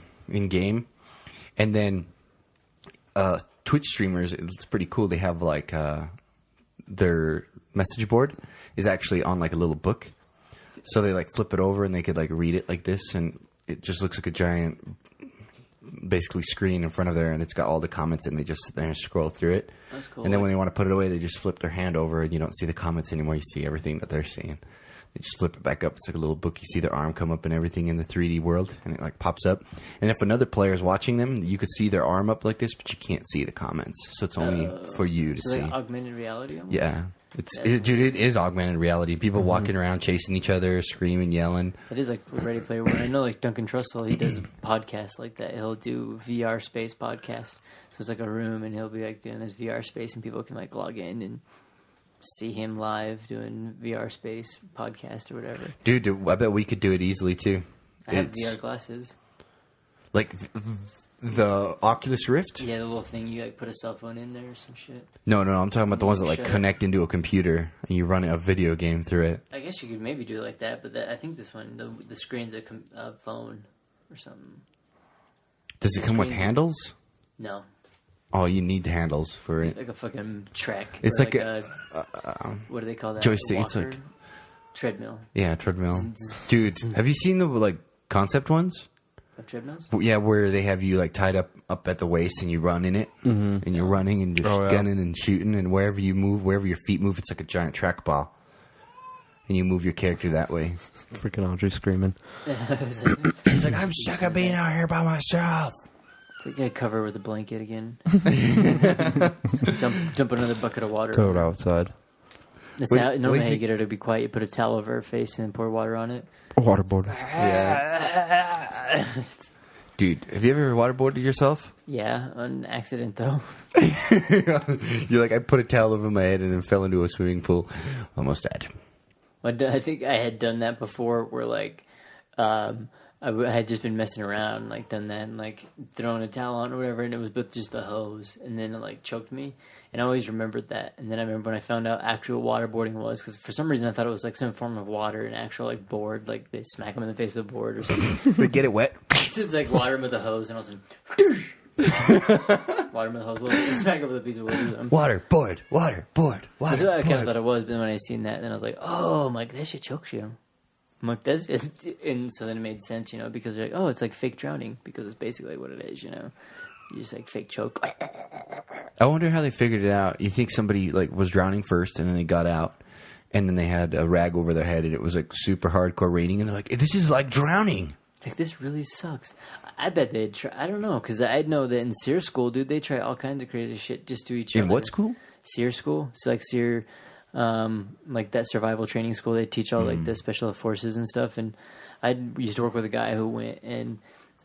game, and then Twitch streamers. It's pretty cool. They have like their message board is actually on like a little book. So they like flip it over and they could like read it like this, and it just looks like a giant, basically screen in front of there, and it's got all the comments, and they just sit there and scroll through it. That's cool. And then when they want to put it away, they just flip their hand over, and you don't see the comments anymore. You see everything that they're seeing. They just flip it back up. It's like a little book. You see their arm come up and everything in the 3D world, and it like pops up. And if another player is watching them, you could see their arm up like this, but you can't see the comments. So it's only for you to see. Like augmented reality. Almost? Yeah. Dude, it is augmented reality. People walking around, chasing each other, screaming, yelling. It is like Ready Player One. I know, like Duncan Trussell, he does a podcast like that. He'll do VR space podcasts. So it's like a room, and he'll be like doing this VR space, and people can like log in and see him live doing VR space podcast or whatever. Dude, I bet we could do it easily too. I have VR glasses. Like the Oculus Rift? Yeah, the little thing you like put a cell phone in there or some shit. No, I'm talking about the ones that like Shut connect into a computer and you run a video game through it. I guess you could maybe do it like that, but I think this one, the screen's a phone or something. Does it come with handles? No. Oh, you need handles for it. Like a fucking track. It's or like a what do they call that? joystick. Walker? It's like treadmill. Yeah, treadmill. Dude, have you seen the like concept ones? Of treadmills? Yeah, where they have you like tied up at the waist and you run in it, and you're running and just gunning and shooting, and wherever you move, wherever your feet move, it's like a giant trackball, and you move your character that way. Freaking Audrey screaming. He's like, "I'm sick of being out here by myself." It's like a cover with a blanket again. Dump another bucket of water. Throw it outside. Normally how you get her to be quiet, you put a towel over her face and then pour water on it. Waterboard. Yeah. Dude, have you ever waterboarded yourself? Yeah, on accident though. You're like, I put a towel over my head and then fell into a swimming pool. Almost dead. I think I had done that before where like I had just been messing around, like done that and like throwing a towel on or whatever, and it was with just the hose, and then it like choked me, and I always remembered that. And then I remember when I found out actual waterboarding was, because for some reason I thought it was like some form of water, an actual like board, like they smack them in the face with a board or something. They get it wet. It's like water them with a hose, and all of a sudden, water them with a hose, little, smack them with a piece of wood or something. Water, board. That's what I kind of thought it was, but then when I seen that, then I was like, oh, I'm like, that shit chokes you. I'm like, that's it. And so then it made sense, you know, because they're like, oh, it's like fake drowning, because it's basically what it is, you know. You just like fake choke. I wonder how they figured it out. You think somebody like was drowning first and then they got out and then they had a rag over their head and it was like super hardcore raining and they're like, this is like drowning. Like, this really sucks. I bet they'd try. I don't know, because I know that in SEER school, dude, they try all kinds of crazy shit just to each other. In what school? SEER school. So like SEER, like that survival training school. They teach all like the special forces and stuff. And I used to work with a guy who went and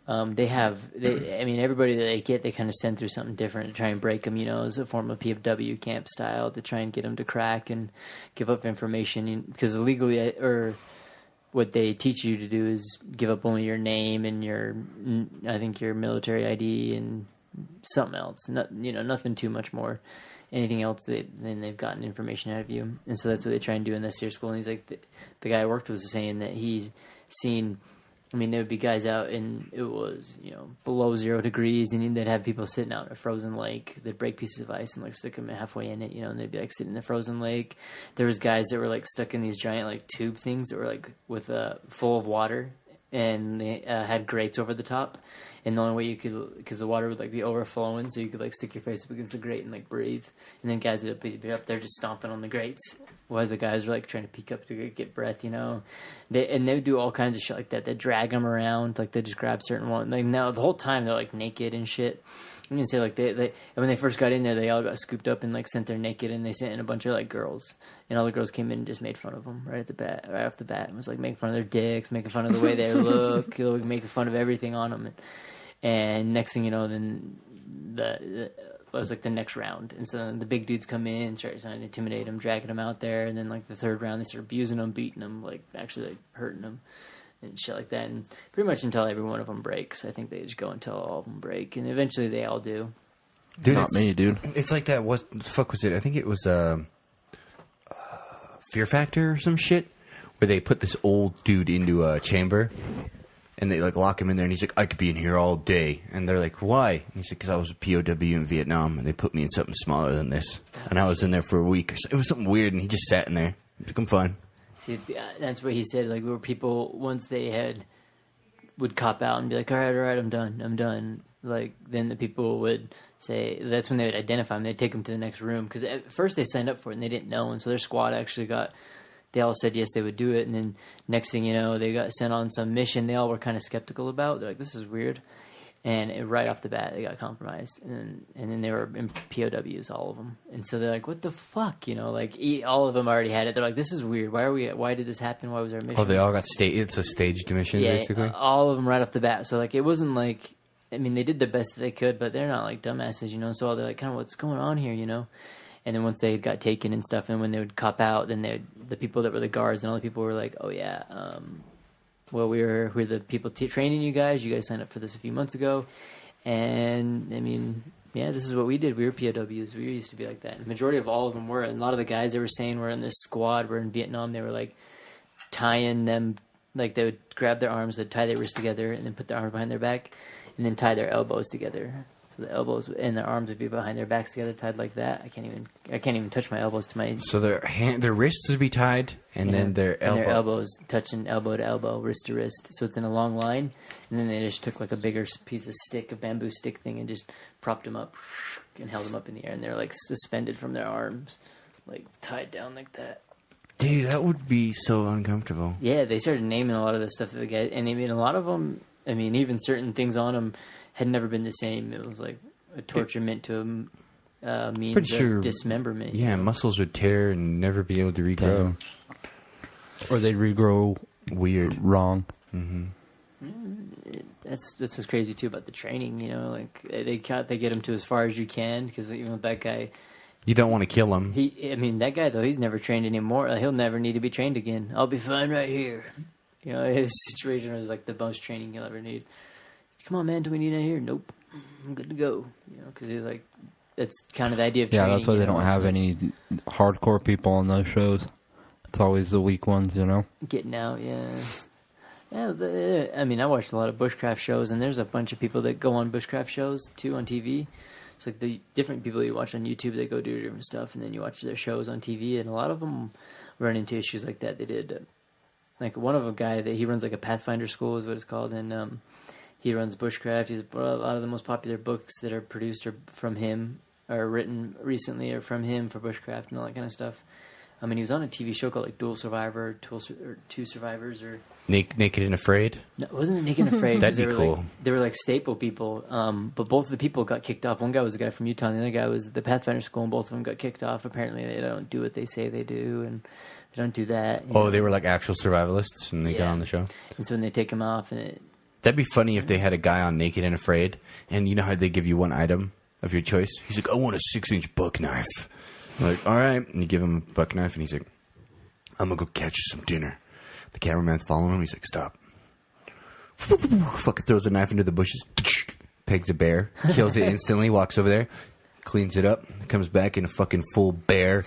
everybody that they get, they kind of send through something different to try and break them, you know, as a form of PFW camp style, to try and get them to crack and give up information. Because illegally, or what they teach you to do is give up only your name and I think your military ID and something else. Nothing too much more. Anything else, then they've gotten information out of you. And so that's what they try and do in this SEER school. And he's like, the guy I worked with was saying that he's seen, I mean, there would be guys out and it was, you know, below 0 degrees, and they'd have people sitting out in a frozen lake. They'd break pieces of ice and like stick them halfway in it, you know, and they'd be like sitting in the frozen lake. There was guys that were like stuck in these giant like tube things that were like with full of water, and they had grates over the top. And the only way you could, because the water would like be overflowing, so you could like stick your face up against the grate and like breathe. And then guys would be up there just stomping on the grates, while the guys were like trying to peek up to get breath, you know. They would do all kinds of shit like that. They drag them around, like they just grab certain ones. Like now the whole time they're like naked and shit. I'm gonna say like they when they first got in there, they all got scooped up and like sent there naked, and they sent in a bunch of like girls, and all the girls came in and just made fun of them right off the bat. It was like making fun of their dicks, making fun of the way they look, making fun of everything on them. And next thing you know, then it was like the next round. And so then the big dudes come in and start trying to intimidate them, dragging them out there. And then like the third round, they start abusing them, beating them, like actually like hurting them and shit like that. And pretty much until every one of them breaks. I think they just go until all of them break. And eventually they all do. Dude, not me, dude. It's like that. What the fuck was it? I think it was Fear Factor or some shit, where they put this old dude into a chamber. And they like lock him in there, and he's like, I could be in here all day. And they're like, why? And he's like, because I was a POW in Vietnam, and they put me in something smaller than this. And I was in there for a week. It was something weird, and he just sat in there. It took him fun. See, that's what he said. Like, where people, once they would cop out and be like, all right, I'm done. Like, then the people would say, that's when they would identify him. They'd take him to the next room. Because at first they signed up for it, and they didn't know. And so their squad actually got they all said yes, they would do it. And then next thing you know, they got sent on some mission they all were kind of skeptical about. They're like, this is weird. And right off the bat, they got compromised. And then they were in POWs, all of them. And so they're like, what the fuck? You know, like all of them already had it. They're like, this is weird. Why did this happen? Why was our mission? Oh, they all got it's a staged mission, basically? All of them right off the bat. So like, it wasn't like, I mean, they did the best that they could, but they're not like dumbasses, you know? So they're like, kind of, what's going on here, you know? And then once they got taken and stuff, and when they would cop out, then the people that were the guards and all the people were like, oh yeah, well, we're the people training you guys. You guys signed up for this a few months ago. And, I mean, yeah, this is what we did. We were POWs. We used to be like that. And the majority of all of them were. And a lot of the guys they were saying were in this squad, were in Vietnam. They were, like, tying them. Like, they would grab their arms, they'd tie their wrists together, and then put their arms behind their back, and then tie their elbows together. So the elbows and their arms would be behind their backs together, tied like that. I can't even touch my elbows to my. So their wrists would be tied, and then their elbows touching elbow to elbow, wrist to wrist. So it's in a long line, and then they just took like a bigger piece of stick, a bamboo stick thing, and just propped them up and held them up in the air, and they're like suspended from their arms, like tied down like that. Dude, that would be so uncomfortable. Yeah, they started naming a lot of the stuff that the guys, and I mean, a lot of them. I mean, even certain things on them had never been the same. It was like a torture meant to mean dismemberment. Yeah, muscles would tear and never be able to regrow. Or they'd regrow weird, wrong. Mm-hmm. That's what's crazy too about the training. You know, like they get him to as far as you can, because even with that guy. You don't want to kill him. I mean, that guy, though, he's never trained anymore. Like, he'll never need to be trained again. I'll be fine right here. You know, his situation was like the most training he'll ever need. Come on, man, do we need it here? Nope. I'm good to go. You know, because he's like, that's kind of the idea of training. Yeah, that's why they don't have any hardcore people on those shows. It's always the weak ones, you know? Getting out, yeah. Yeah, I mean, I watched a lot of bushcraft shows, and there's a bunch of people that go on bushcraft shows, too, on TV. It's like the different people you watch on YouTube, they go do different stuff, and then you watch their shows on TV, and a lot of them run into issues like that. They did, like one of a guy that he runs like a Pathfinder school is what it's called, and he runs bushcraft. A lot of the most popular books that are produced are from him, or written recently are from him for bushcraft and all that kind of stuff. I mean, he was on a TV show called like Dual Survivor, or Two Survivors, or Naked and Afraid. No, it wasn't Naked and Afraid. That'd be cool. They were like staple people, but both of the people got kicked off. One guy was a guy from Utah, and the other guy was the Pathfinder school, and both of them got kicked off. Apparently, they don't do what they say they do, and they don't do that. Oh, they were like actual survivalists, and they got on the show. And so when they take them off, that'd be funny if they had a guy on Naked and Afraid, and you know how they give you one item of your choice. He's like, I want a 6-inch buck knife. I'm like, all right, and you give him a buck knife, and he's like, I'm gonna go catch you some dinner. The cameraman's following him. He's like, stop. Fucking throws a knife into the bushes. Pegs a bear. Kills it instantly. Walks over there. Cleans it up. Comes back in a fucking full bear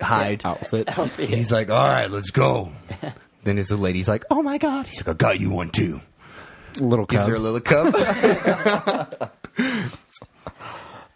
hide outfit. He's like, all right, let's go. Then his lady's like, oh my God. He's like, I got you one too. Little cub. Gives her a little cub.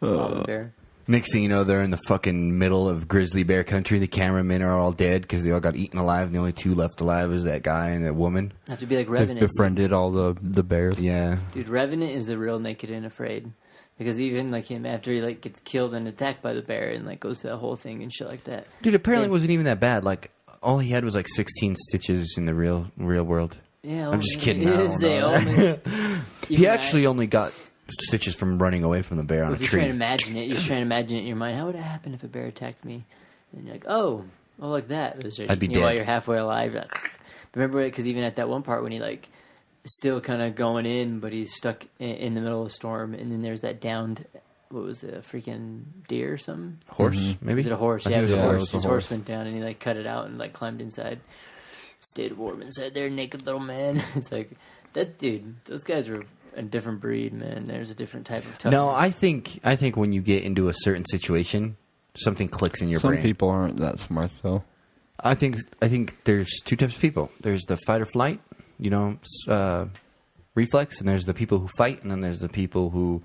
bear. Next thing you know, they're in the fucking middle of grizzly bear country. The cameramen are all dead because they all got eaten alive, and the only two left alive is that guy and that woman. Have to be like Revenant. They've befriended all the bears. Yeah. Dude, Revenant is the real Naked and Afraid. Because even like him, after he like gets killed and attacked by the bear and like goes through that whole thing and shit like that. Dude, apparently it wasn't even that bad. Like, all he had was like 16 stitches in the real world. Yeah, I'm just kidding. I don't know. He actually only got stitches from running away from the bear on a tree. If you're trying to imagine it, you're just trying to imagine it in your mind. How would it happen if a bear attacked me? And you're like, oh, like that. I'd be dead. While you're halfway alive. Like, remember, because even at that one part when he like still kind of going in, but he's stuck in the middle of a storm, and then there's that downed, what was it, a freaking deer or something? Horse, maybe? Was it a horse? I Yeah, it was a think horse. His horse went down, and he like cut it out and like climbed inside. Stayed warm inside there, naked little man. It's like, that dude, those guys were a different breed, man. There's a different type of toughness. No, I think when you get into a certain situation, something clicks in your brain. Some people aren't that smart, though. I think there's two types of people. There's the fight or flight, reflex, and there's the people who fight, and then there's the people who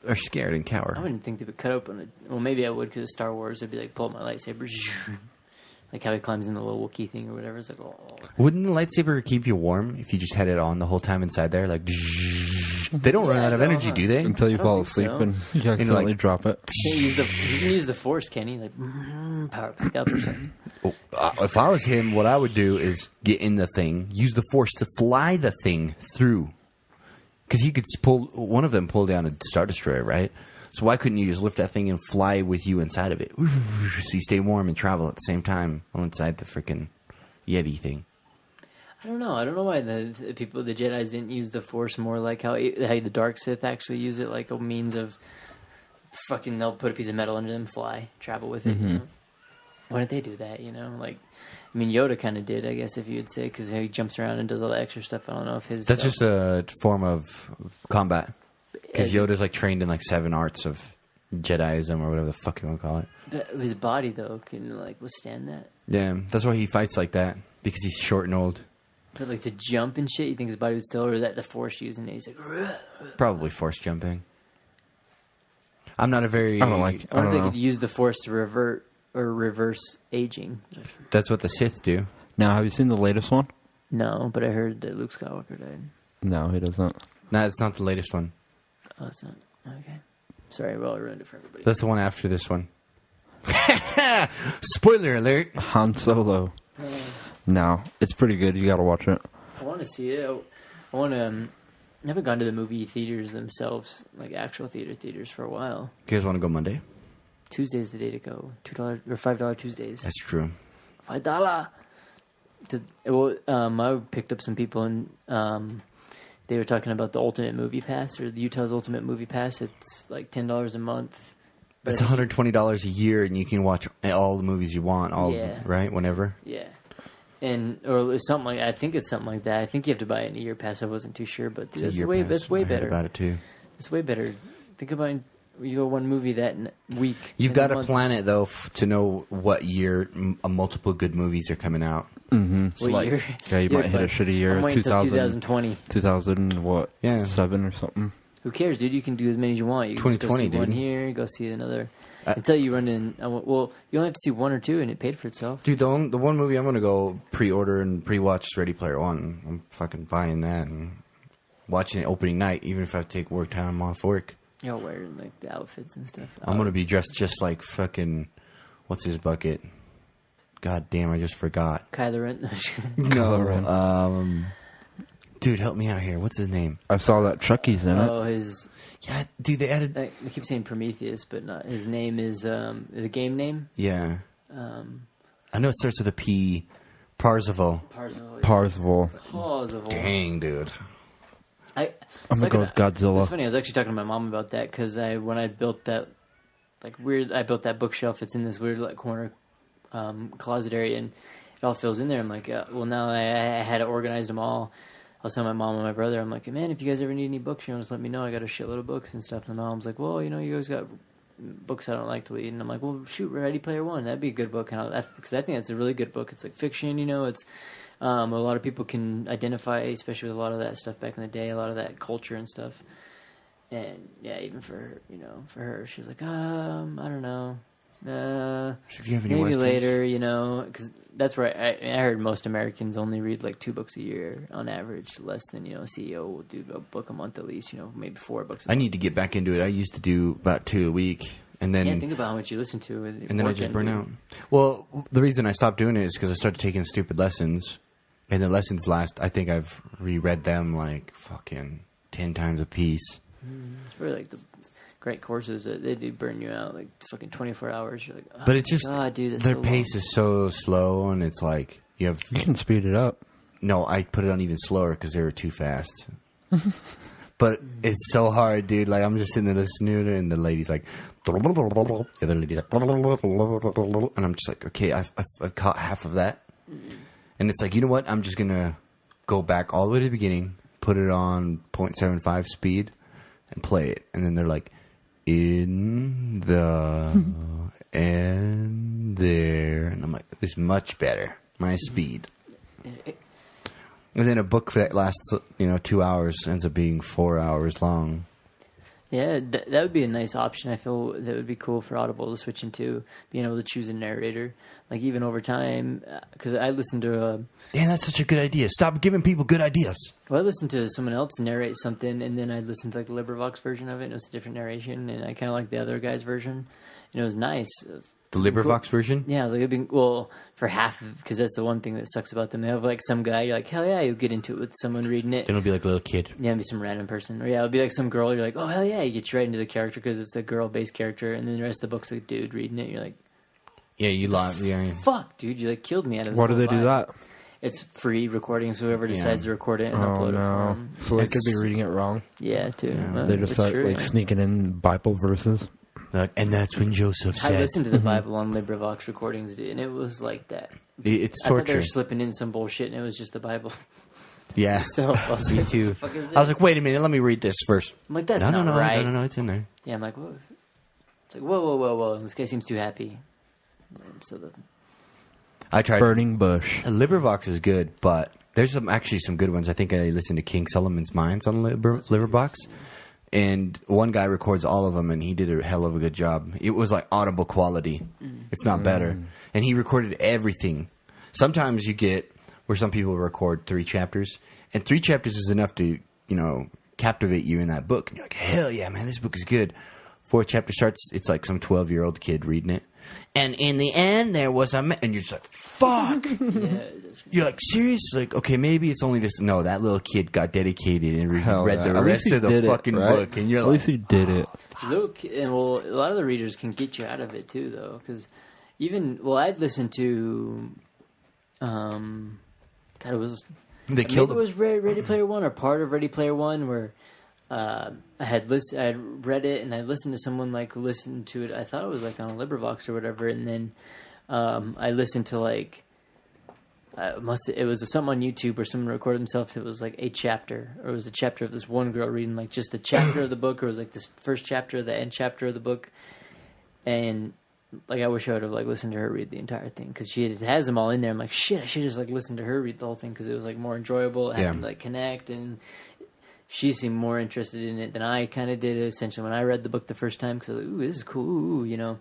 are scared and cower. I wouldn't think they would cut open well, maybe I would because of Star Wars. I'd be like, pull out my lightsaber. Like how he climbs in the little Wookiee thing or whatever. It's like, oh. Wouldn't the lightsaber keep you warm if you just had it on the whole time inside there? Like, they don't run out of energy, do they? Until you I don't fall think asleep so. and you accidentally drop it. He can use the Force, can he? Like, power back up or something. If I was him, what I would do is get in the thing, use the Force to fly the thing through. Because he could one of them pull down a Star Destroyer, right? So why couldn't you just lift that thing and fly with you inside of it? So you stay warm and travel at the same time inside the freaking Yeti thing. I don't know. I don't know why the Jedis didn't use the Force more like how the Dark Sith actually use it like a means of fucking, they'll put a piece of metal under them, fly, travel with it. You know? Why didn't they do that, you know? Like, I mean, Yoda kind of did, I guess, if you'd say, because he jumps around and does all the extra stuff. I don't know if his... That's just a form of combat. Because Yoda's like trained in like 7 arts of Jediism or whatever the fuck you want to call it. But his body, though, can like withstand that. Yeah, that's why he fights like that. Because he's short and old. But like to jump and shit, you think his body would still, or is that the Force using it? He's like... Probably Force jumping. I'm not a very... I don't like... I wonder if they could use the Force to revert or reverse aging. That's what the Sith do. Now, have you seen the latest one? No, but I heard that Luke Skywalker died. No, he doesn't. No, it's not the latest one. Oh, it's not. Okay. Sorry, well, I ruined it for everybody. That's the one after this one. Spoiler alert. Han Solo. No, it's pretty good. You got to watch it. I want to see it. I want to... I haven't gone to the movie theaters themselves, like actual theaters for a while. You guys want to go Monday? Tuesday's the day to go. $2 or $5 Tuesdays. That's true. $5. I picked up some people and they were talking about the Ultimate Movie Pass or the Utah's Ultimate Movie Pass. It's like $10 a month. It's $120 a year, and you can watch all the movies you want. Right? Whenever. Yeah. Or something like, I think it's something like that. I think you have to buy a year pass. I wasn't too sure, but dude, that's way I heard better. about it too. It's way better. Think about you go one movie that week. You've got to plan it though to know what year multiple good movies are coming out. Mm-hmm. What like, year? Yeah, you might hit a shitty year. I'm waiting till 2020. 2000 what? Yeah. 7 or something. Who cares, dude? You can do as many as you want. You can just go see 2020, one dude. here, go see another. Until you run in... well, you only have to see 1 or 2, and it paid for itself. Dude, the one movie I'm going to go pre-order and pre-watch is Ready Player One. I'm fucking buying that and watching it opening night, even if I have to take work time off work. You're wearing, like, the outfits and stuff. I'm going to be dressed just like fucking... What's his bucket? God damn, I just forgot. Kylo Ren. No, dude, help me out here. What's his name? I saw that Chucky's in it. Oh, his... Yeah, dude, they added... I keep saying Prometheus, but not. His name is... the game name? Yeah. I know it starts with a P. Parzival. Parzival. Dang, dude. I'm gonna go with Godzilla. It's funny. I was actually talking to my mom about that because when I built that I built that bookshelf. It's in this weird like corner closet area, and it all fills in there. I'm like, well, now I had organized them all. I was telling my mom and my brother, I'm like, man, if you guys ever need any books, just let me know. I got a shitload of books and stuff. And my mom's like, well, you guys got books I don't like to read. And I'm like, well, shoot, Ready Player One. That'd be a good book. Because I think that's a really good book. It's like fiction, It's a lot of people can identify, especially with a lot of that stuff back in the day, a lot of that culture and stuff. And yeah, even for her, she's like, I don't know. If you have any maybe Westerns? later, because that's where I heard most Americans only read like 2 books a year on average, less than, a CEO will do a book a month at least, maybe 4 books a month. I need to get back into it. I used to do about 2 a week. And then, think about how much you listen to. And then I just burn out. Well, the reason I stopped doing it is because I started taking stupid lessons. And the lessons I think I've reread them like fucking 10 times a piece. It's really like the great courses that they do burn you out like fucking 24 hours. You're like, oh, but it's just, God, dude, that's their so pace long. is so slow, and it's like, you can speed it up. No, I put it on even slower because they were too fast. But it's so hard, dude. Like, I'm just sitting there listening to it, and the lady's like, the other lady's like, and I'm just like, okay, I've caught half of that. And it's like, you know what? I'm just going to go back all the way to the beginning, put it on 0.75 speed, and play it. And then they're like, in the and there. And I'm like, this is much better. My speed. And then a book that lasts, 2 hours ends up being 4 hours long. Yeah, that would be a nice option. I feel that would be cool for Audible to switch into being able to choose a narrator. Like even over time, because I listened to Damn, that's such a good idea. Stop giving people good ideas. I listened to someone else narrate something, and then I listened to like the LibriVox version of it. And it was a different narration, and I kind of liked the other guy's version, and it was nice. The LibriVox version? Yeah, I was like, it'd be for half of, because that's the one thing that sucks about them. They have like some guy, you're like, hell yeah, you'll get into it with someone reading it. Then it'll be like a little kid. Yeah, it'll be some random person. Or yeah, it'll be like some girl, you're like, oh hell yeah, you get right into the character because it's a girl-based character, and then the rest of the book's like dude reading it, you're like, Yeah, you lie. Yeah. fuck, dude, you like killed me out of this Why do whole they do vibe. that? It's free recording, so whoever decides to record it and Oh upload it. no! So they could be reading it wrong. Yeah, too. They just It's start true, like yeah. sneaking in Bible verses. And that's when Joseph I said, listened to the Bible on LibriVox recordings, dude, and it was like that. it's I thought they torture. were slipping in some bullshit, and it was just the Bible. Yeah. So I was Me like, too. what the fuck is this? I was like, wait a minute, let me read this first. I'm like, that's No, not right. No, it's in there. Yeah, I'm like, whoa. It's like, whoa. This guy seems too happy. So I tried. Burning bush. LibriVox is good, but there's actually some good ones. I think I listened to King Solomon's Mines on LibriVox, and one guy records all of them, and he did a hell of a good job. It was like Audible quality, if not better. And he recorded everything. Sometimes you get where some people record 3 chapters, and 3 chapters is enough to, captivate you in that book. And you're like, hell yeah, man, this book is good. 4th chapter starts, it's like some 12-year-old kid reading it. And in the end, there was a... and you're just like, fuck! You're like, serious? Like, okay, maybe it's only this... No, that little kid got dedicated and read the At least rest he of the did it, fucking right? book. And you're At like... least he did it. Look, and well, a lot of the readers can get you out of it too, though, because I'd listened to, God, it was They killed maybe it was Ready Player One or part of Ready Player One, where I had read it and I listened to someone like listen to it. I thought it was like on a LibriVox or whatever, and then I listened to like. It was something on YouTube where someone recorded themselves. It was like a chapter, or it was a chapter of this one girl reading like just a chapter of the book, or it was like this first chapter, the end chapter of the book. And like I wish I would have like listened to her read the entire thing, because she has them all in there. I'm like, shit, I should just like listen to her read the whole thing, because it was like more enjoyable. It happened to like connect, and she seemed more interested in it than I kind of did. Essentially, when I read the book the first time, because I was like, ooh, this is cool,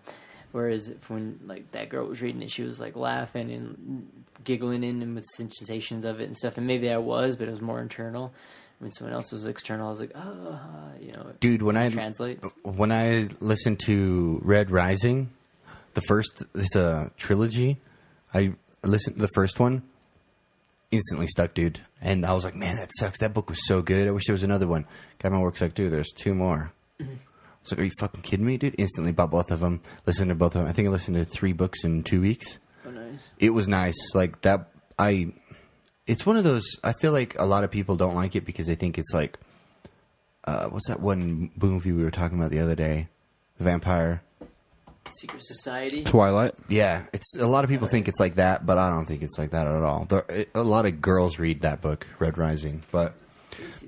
Whereas when like that girl was reading it, she was like laughing and giggling in and with sensations of it and stuff. And maybe I was, but it was more internal. When someone else was external, I was like, Dude, when I listened to Red Rising, it's a trilogy. I listened to the first one, instantly stuck, dude. And I was like, man, that sucks. That book was so good. I wish there was another one. Got my work's like, dude, there's 2 more. I was like, are you fucking kidding me, dude? Instantly bought both of them. Listened to both of them. I think I listened to 3 books in 2 weeks. oh, nice. It was nice. Like that, it's one of those, I feel like a lot of people don't like it because they think it's like, what's that one movie we were talking about the other day? The Vampire. Secret Society. Twilight. Yeah, a lot of people think it's like that, but I don't think it's like that at all. A lot of girls read that book, Red Rising, but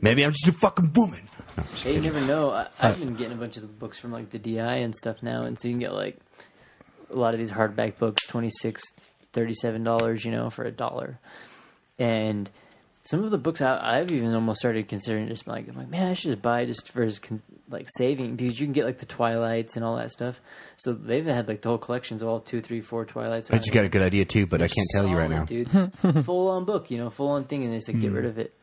maybe I'm just a fucking woman. No, I'm just Hey, you kidding. never know. I've been getting a bunch of the books from like the DI and stuff now, and so you can get like a lot of these hardback books, $26, $37, for $1. And some of the books I've even almost started considering just like, I'm like, man, I should just buy just for like saving, because you can get like the Twilights and all that stuff. So they've had like the whole collections of all 2, 3, 4 Twilights. I just got a good idea too, but I can't tell you right now. Dude, full on book, full on thing, and they said get rid of it.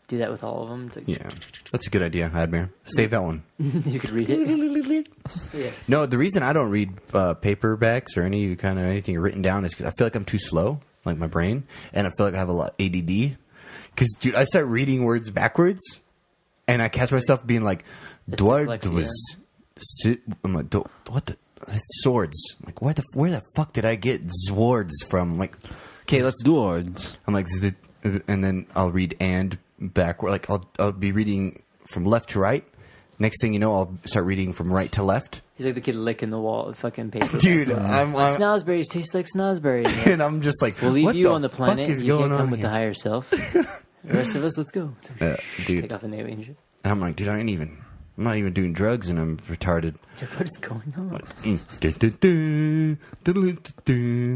Do that with all of them. It's like, Yeah, that's a good idea, Admir. Save that one. you could read it. Yeah. No, the reason I don't read paperbacks or anything written down is because I feel like I'm too slow, like my brain, and I feel like I have a lot of ADD. Because, dude, I start reading words backwards, and I catch myself being like, Dward was... I'm like, what the... It's swords. I'm like, where the fuck did I get Zwards from? I'm like, okay, let's... Dwards. I'm like, and then I'll read and backward. Like, I'll be reading from left to right. Next thing you know, I'll start reading from right to left. He's like the kid licking the wall with fucking paper. Dude, I'm Snosberries taste like snosberries. and I'm just like, We'll leave what you the on the planet. fuck is You going can't come on with here? the higher self. The rest of us, let's go. So, Dude. take off an alien shit. And I'm like, dude, I'm not even doing drugs, and I'm retarded. Dude, what is going on?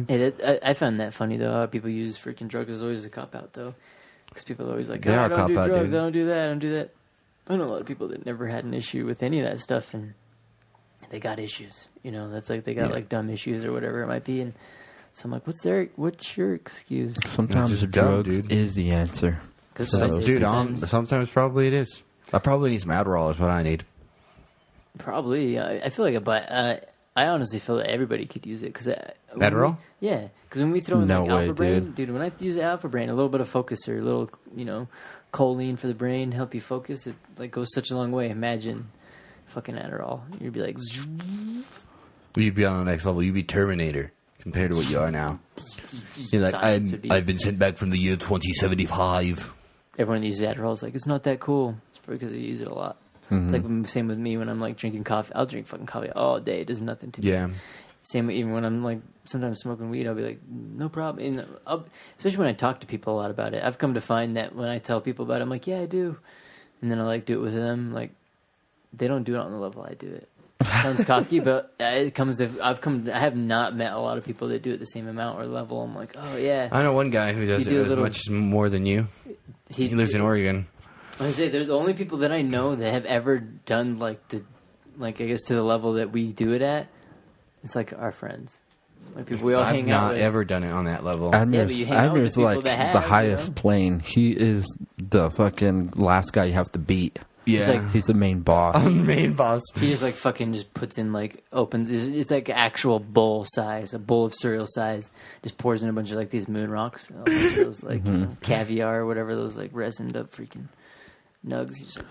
Hey, I found that funny though. How people use freaking drugs is always a cop out though, because people are always like, They are I don't cop do out, drugs. dude. I don't do that. I don't do that. I know a lot of people that never had an issue with any of that stuff, and they got issues. You know, that's like they got like dumb issues or whatever it might be. And so I'm like, what's your excuse? Sometimes just dumb, drugs dude. is the answer. Sometimes probably it is. I probably need some Adderall is what I need. Probably. I feel like I honestly feel that everybody could use it. Adderall? Yeah. Because when we throw in No like way, Alpha Brain, dude. when I use Alpha Brain, a little bit of focus or a little, choline for the brain, help you focus, it like goes such a long way. Imagine fucking Adderall. You'd be like... You'd be on the next level. You'd be Terminator compared to what you are now. You're like, I've been sent back from the year 2075. Everyone that uses Adderall is like, it's not that cool. It's probably because they use it a lot. It's like the same with me when I'm like drinking coffee. I'll drink fucking coffee all day. It does nothing to me. Yeah. Same even when I'm like sometimes smoking weed, I'll be like, no problem. And especially when I talk to people a lot about it. I've come to find that when I tell people about it, I'm like, yeah, I do. And then I like do it with them. Like they don't do it on the level I do it. Sounds cocky, but it comes to I have not met a lot of people that do it the same amount or level. I'm like, oh yeah. I know one guy who does it as much as more than you. He lives in Oregon. I say they're the only people that I know that have ever done I guess to the level that we do it at. It's like our friends, like people we all hang out with. I've not ever done it on that level. Admir's like the highest plane. He is the fucking last guy you have to beat. Yeah, he's the main boss. I'm the main boss. He just like fucking just puts in like it's like actual bowl size, a bowl of cereal size. Just pours in a bunch of like these moon rocks, a bunch of those like caviar or whatever, those like resined up freaking nugs. Just,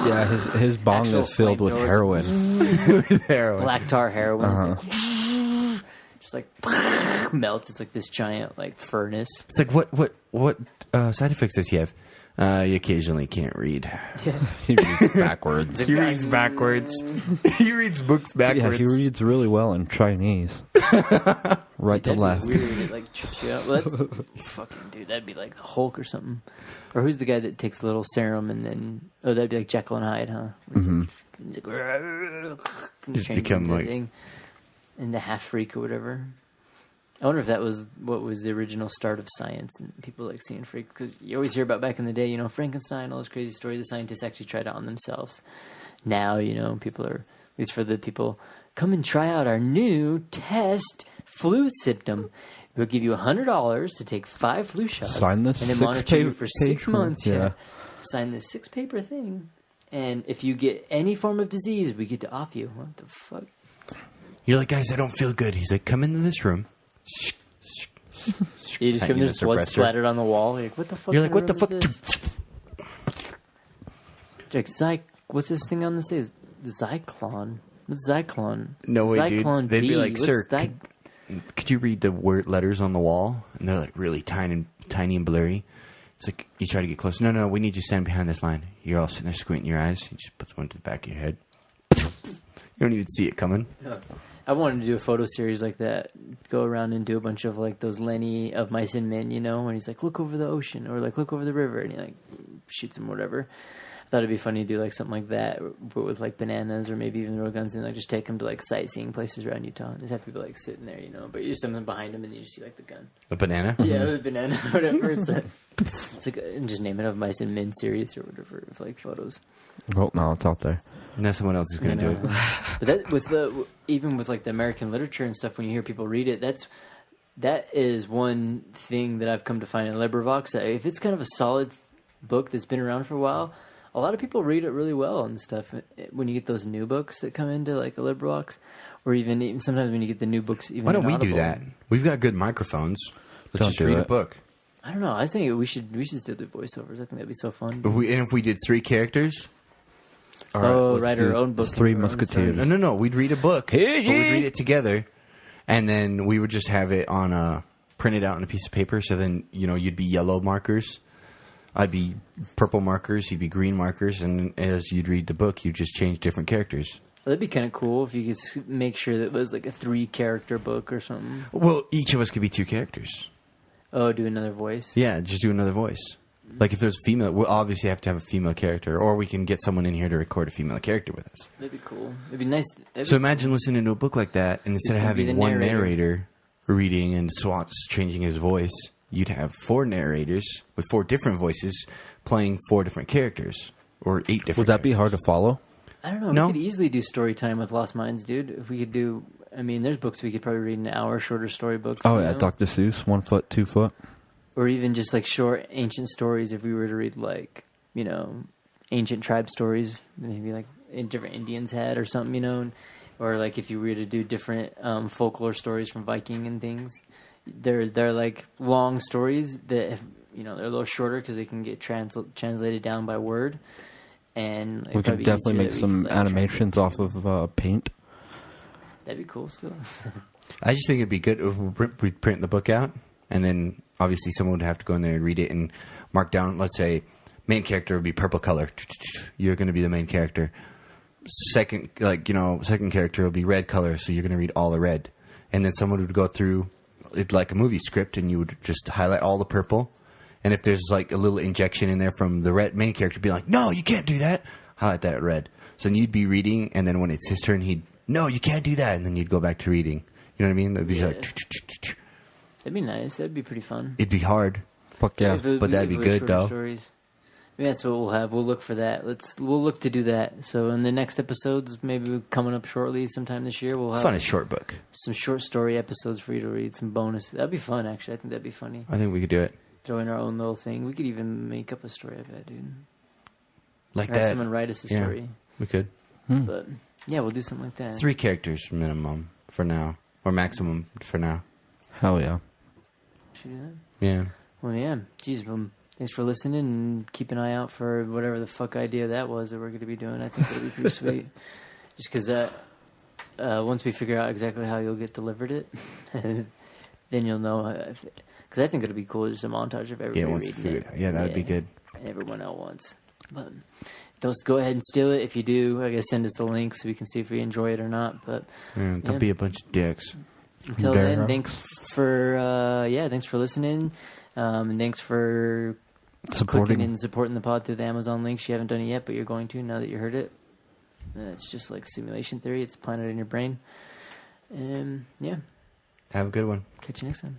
yeah, his bong is filled with heroin. Black tar heroin. Just like melts. It's like this giant like furnace. It's like what side effects does he have? You occasionally can't read. Yeah. He reads backwards. He reads backwards. He reads books backwards. Yeah, he reads really well in Chinese. Right to left. Weird. It like trips you out. Well, that's fucking dude. That'd be like the Hulk or something. Or who's the guy that takes a little serum and then? Oh, that'd be like Jekyll and Hyde, huh? Just become like into half freak or whatever. I wonder if that was what was the original start of science and people like seeing freak, because you always hear about back in the day, Frankenstein, all those crazy stories. The scientists actually tried it on themselves. Now, people are, at least for the people, come and try out our new test flu symptom. We'll give you $100 to take 5 flu shots. Sign this and then monitor you for 6 months. Yeah. Sign this 6-paper thing. And if you get any form of disease, we get to off you. What the fuck? You're like, guys, I don't feel good. He's like, come into this room. You just come in, there's blood splattered on the wall. You're like, what the fuck? You're like, what the fuck? Like, what's this thing on the say? Zyklon. What's Zyklon? No way, Zyklon dude. They'd be like, sir, that? could you read the letters on the wall? And they're like really tiny and blurry. It's like, you try to get close. No, we need you to stand behind this line. You're all sitting there squinting your eyes. He just puts one to the back of your head. You don't even see it coming. I wanted to do a photo series like that. Go around and do a bunch of like those Lenny of Mice and Men, when he's like, look over the ocean or like look over the river, and he like shoots him or whatever. I thought it'd be funny to do like something like that, but with like bananas or maybe even real guns, and like just take them to like sightseeing places around Utah. Just have people like sitting there, but you just have them behind them and you just see like the gun. A banana? Yeah, the banana or whatever. It's like and just name it of Mice and Men series or whatever with like photos. Well, no, it's out there. Now someone else is going to do it. But that even with like the American literature and stuff, when you hear people read it, that is one thing that I've come to find in LibriVox. If it's kind of a solid book that's been around for a while, a lot of people read it really well and stuff. When you get those new books that come into like a LibriVox, or even sometimes when you get the new books, even why don't we Audible, do that? We've got good microphones. Let's just read a book. I don't know. I think we should still do voiceovers. I think that'd be so fun. If we did 3 characters. Write our own book. 3 Musketeers. No. We'd read a book. But we'd read it together, and then we would just have it on printed out on a piece of paper. So then you'd be yellow markers, I'd be purple markers, you'd be green markers, and as you'd read the book, you'd just change different characters. That'd be kind of cool if you could make sure that it was like a 3-character book or something. Well, each of us could be 2 characters. Oh, do another voice? Yeah, just do another voice. Like if there's female, we'll obviously have to have a female character, or we can get someone in here to record a female character with us. That'd be cool. It'd be nice. So imagine listening to a book like that, and instead of having one narrator reading and changing his voice, you'd have 4 narrators with 4 different voices playing 4 different characters. or 8 different. Would that be hard to follow? I don't know. No. We could easily do story time with Lost Minds, dude. If we could do, I mean, there's books we could probably read in an hour, shorter storybooks. Oh you yeah, know? Dr. Seuss, 1 foot, 2 foot. Or even just like short ancient stories. If we were to read like, you know, ancient tribe stories, maybe like different Indians had or something, you know, or like if you were to do different folklore stories from Viking and things. They're like long stories that have, you know, they're a little shorter because they can get translated down by word. And We could definitely make some animations off of Paint. That'd be cool still. I just think it'd be good if we print the book out, and then obviously someone would have to go in there and read it and mark down, let's say, main character would be purple color. You're going to be the main character. Second character will be red color, so you're going to read all the red. And then someone would go through it like a movie script, and you would just highlight all the purple. And if there's like a little injection in there from the red main character, be like, no, you can't do that. Highlight that red. So then you'd be reading, and then when it's his turn, no, you can't do that. And then you'd go back to reading. You know what I mean? That'd be like... That'd be nice. That'd be pretty fun. It'd be hard. Fuck yeah. But that'd be good, though. Stories. Maybe that's what we'll have. We'll look for that. We'll look to do that. So in the next episodes, maybe coming up shortly sometime this year, we'll have Find a short book. some short story episodes for you to read, some bonus. That'd be fun, actually. I think that'd be funny. I think we could do it. Throw in our own little thing. We could even make up a story of that, dude. Like Or have that. someone write us a Yeah. story. We could. But yeah, we'll do something like that. 3 characters minimum for now. Or maximum for now. Hell yeah. Should we do that? Yeah. Well, yeah. Jeez, well, thanks for listening, and keep an eye out for whatever the fuck idea that was that we're going to be doing. I think it'll be pretty sweet. Just because once we figure out exactly how you'll get delivered it, then you'll know. Because I think it'll be cool, just a montage of everybody Once we reading figure it. it out. Yeah, that would be good. Everyone at once. But don't go ahead and steal it. If you do, I guess send us the link so we can see if we enjoy it or not. But Don't be a bunch of dicks. until There, then, huh? thanks for listening, and thanks for clicking Supporting. and supporting the pod through the Amazon links. You haven't done it yet, but you're going to now that you heard it. It's just like simulation theory. It's planted in your brain. And yeah, Have a good one. catch you next time.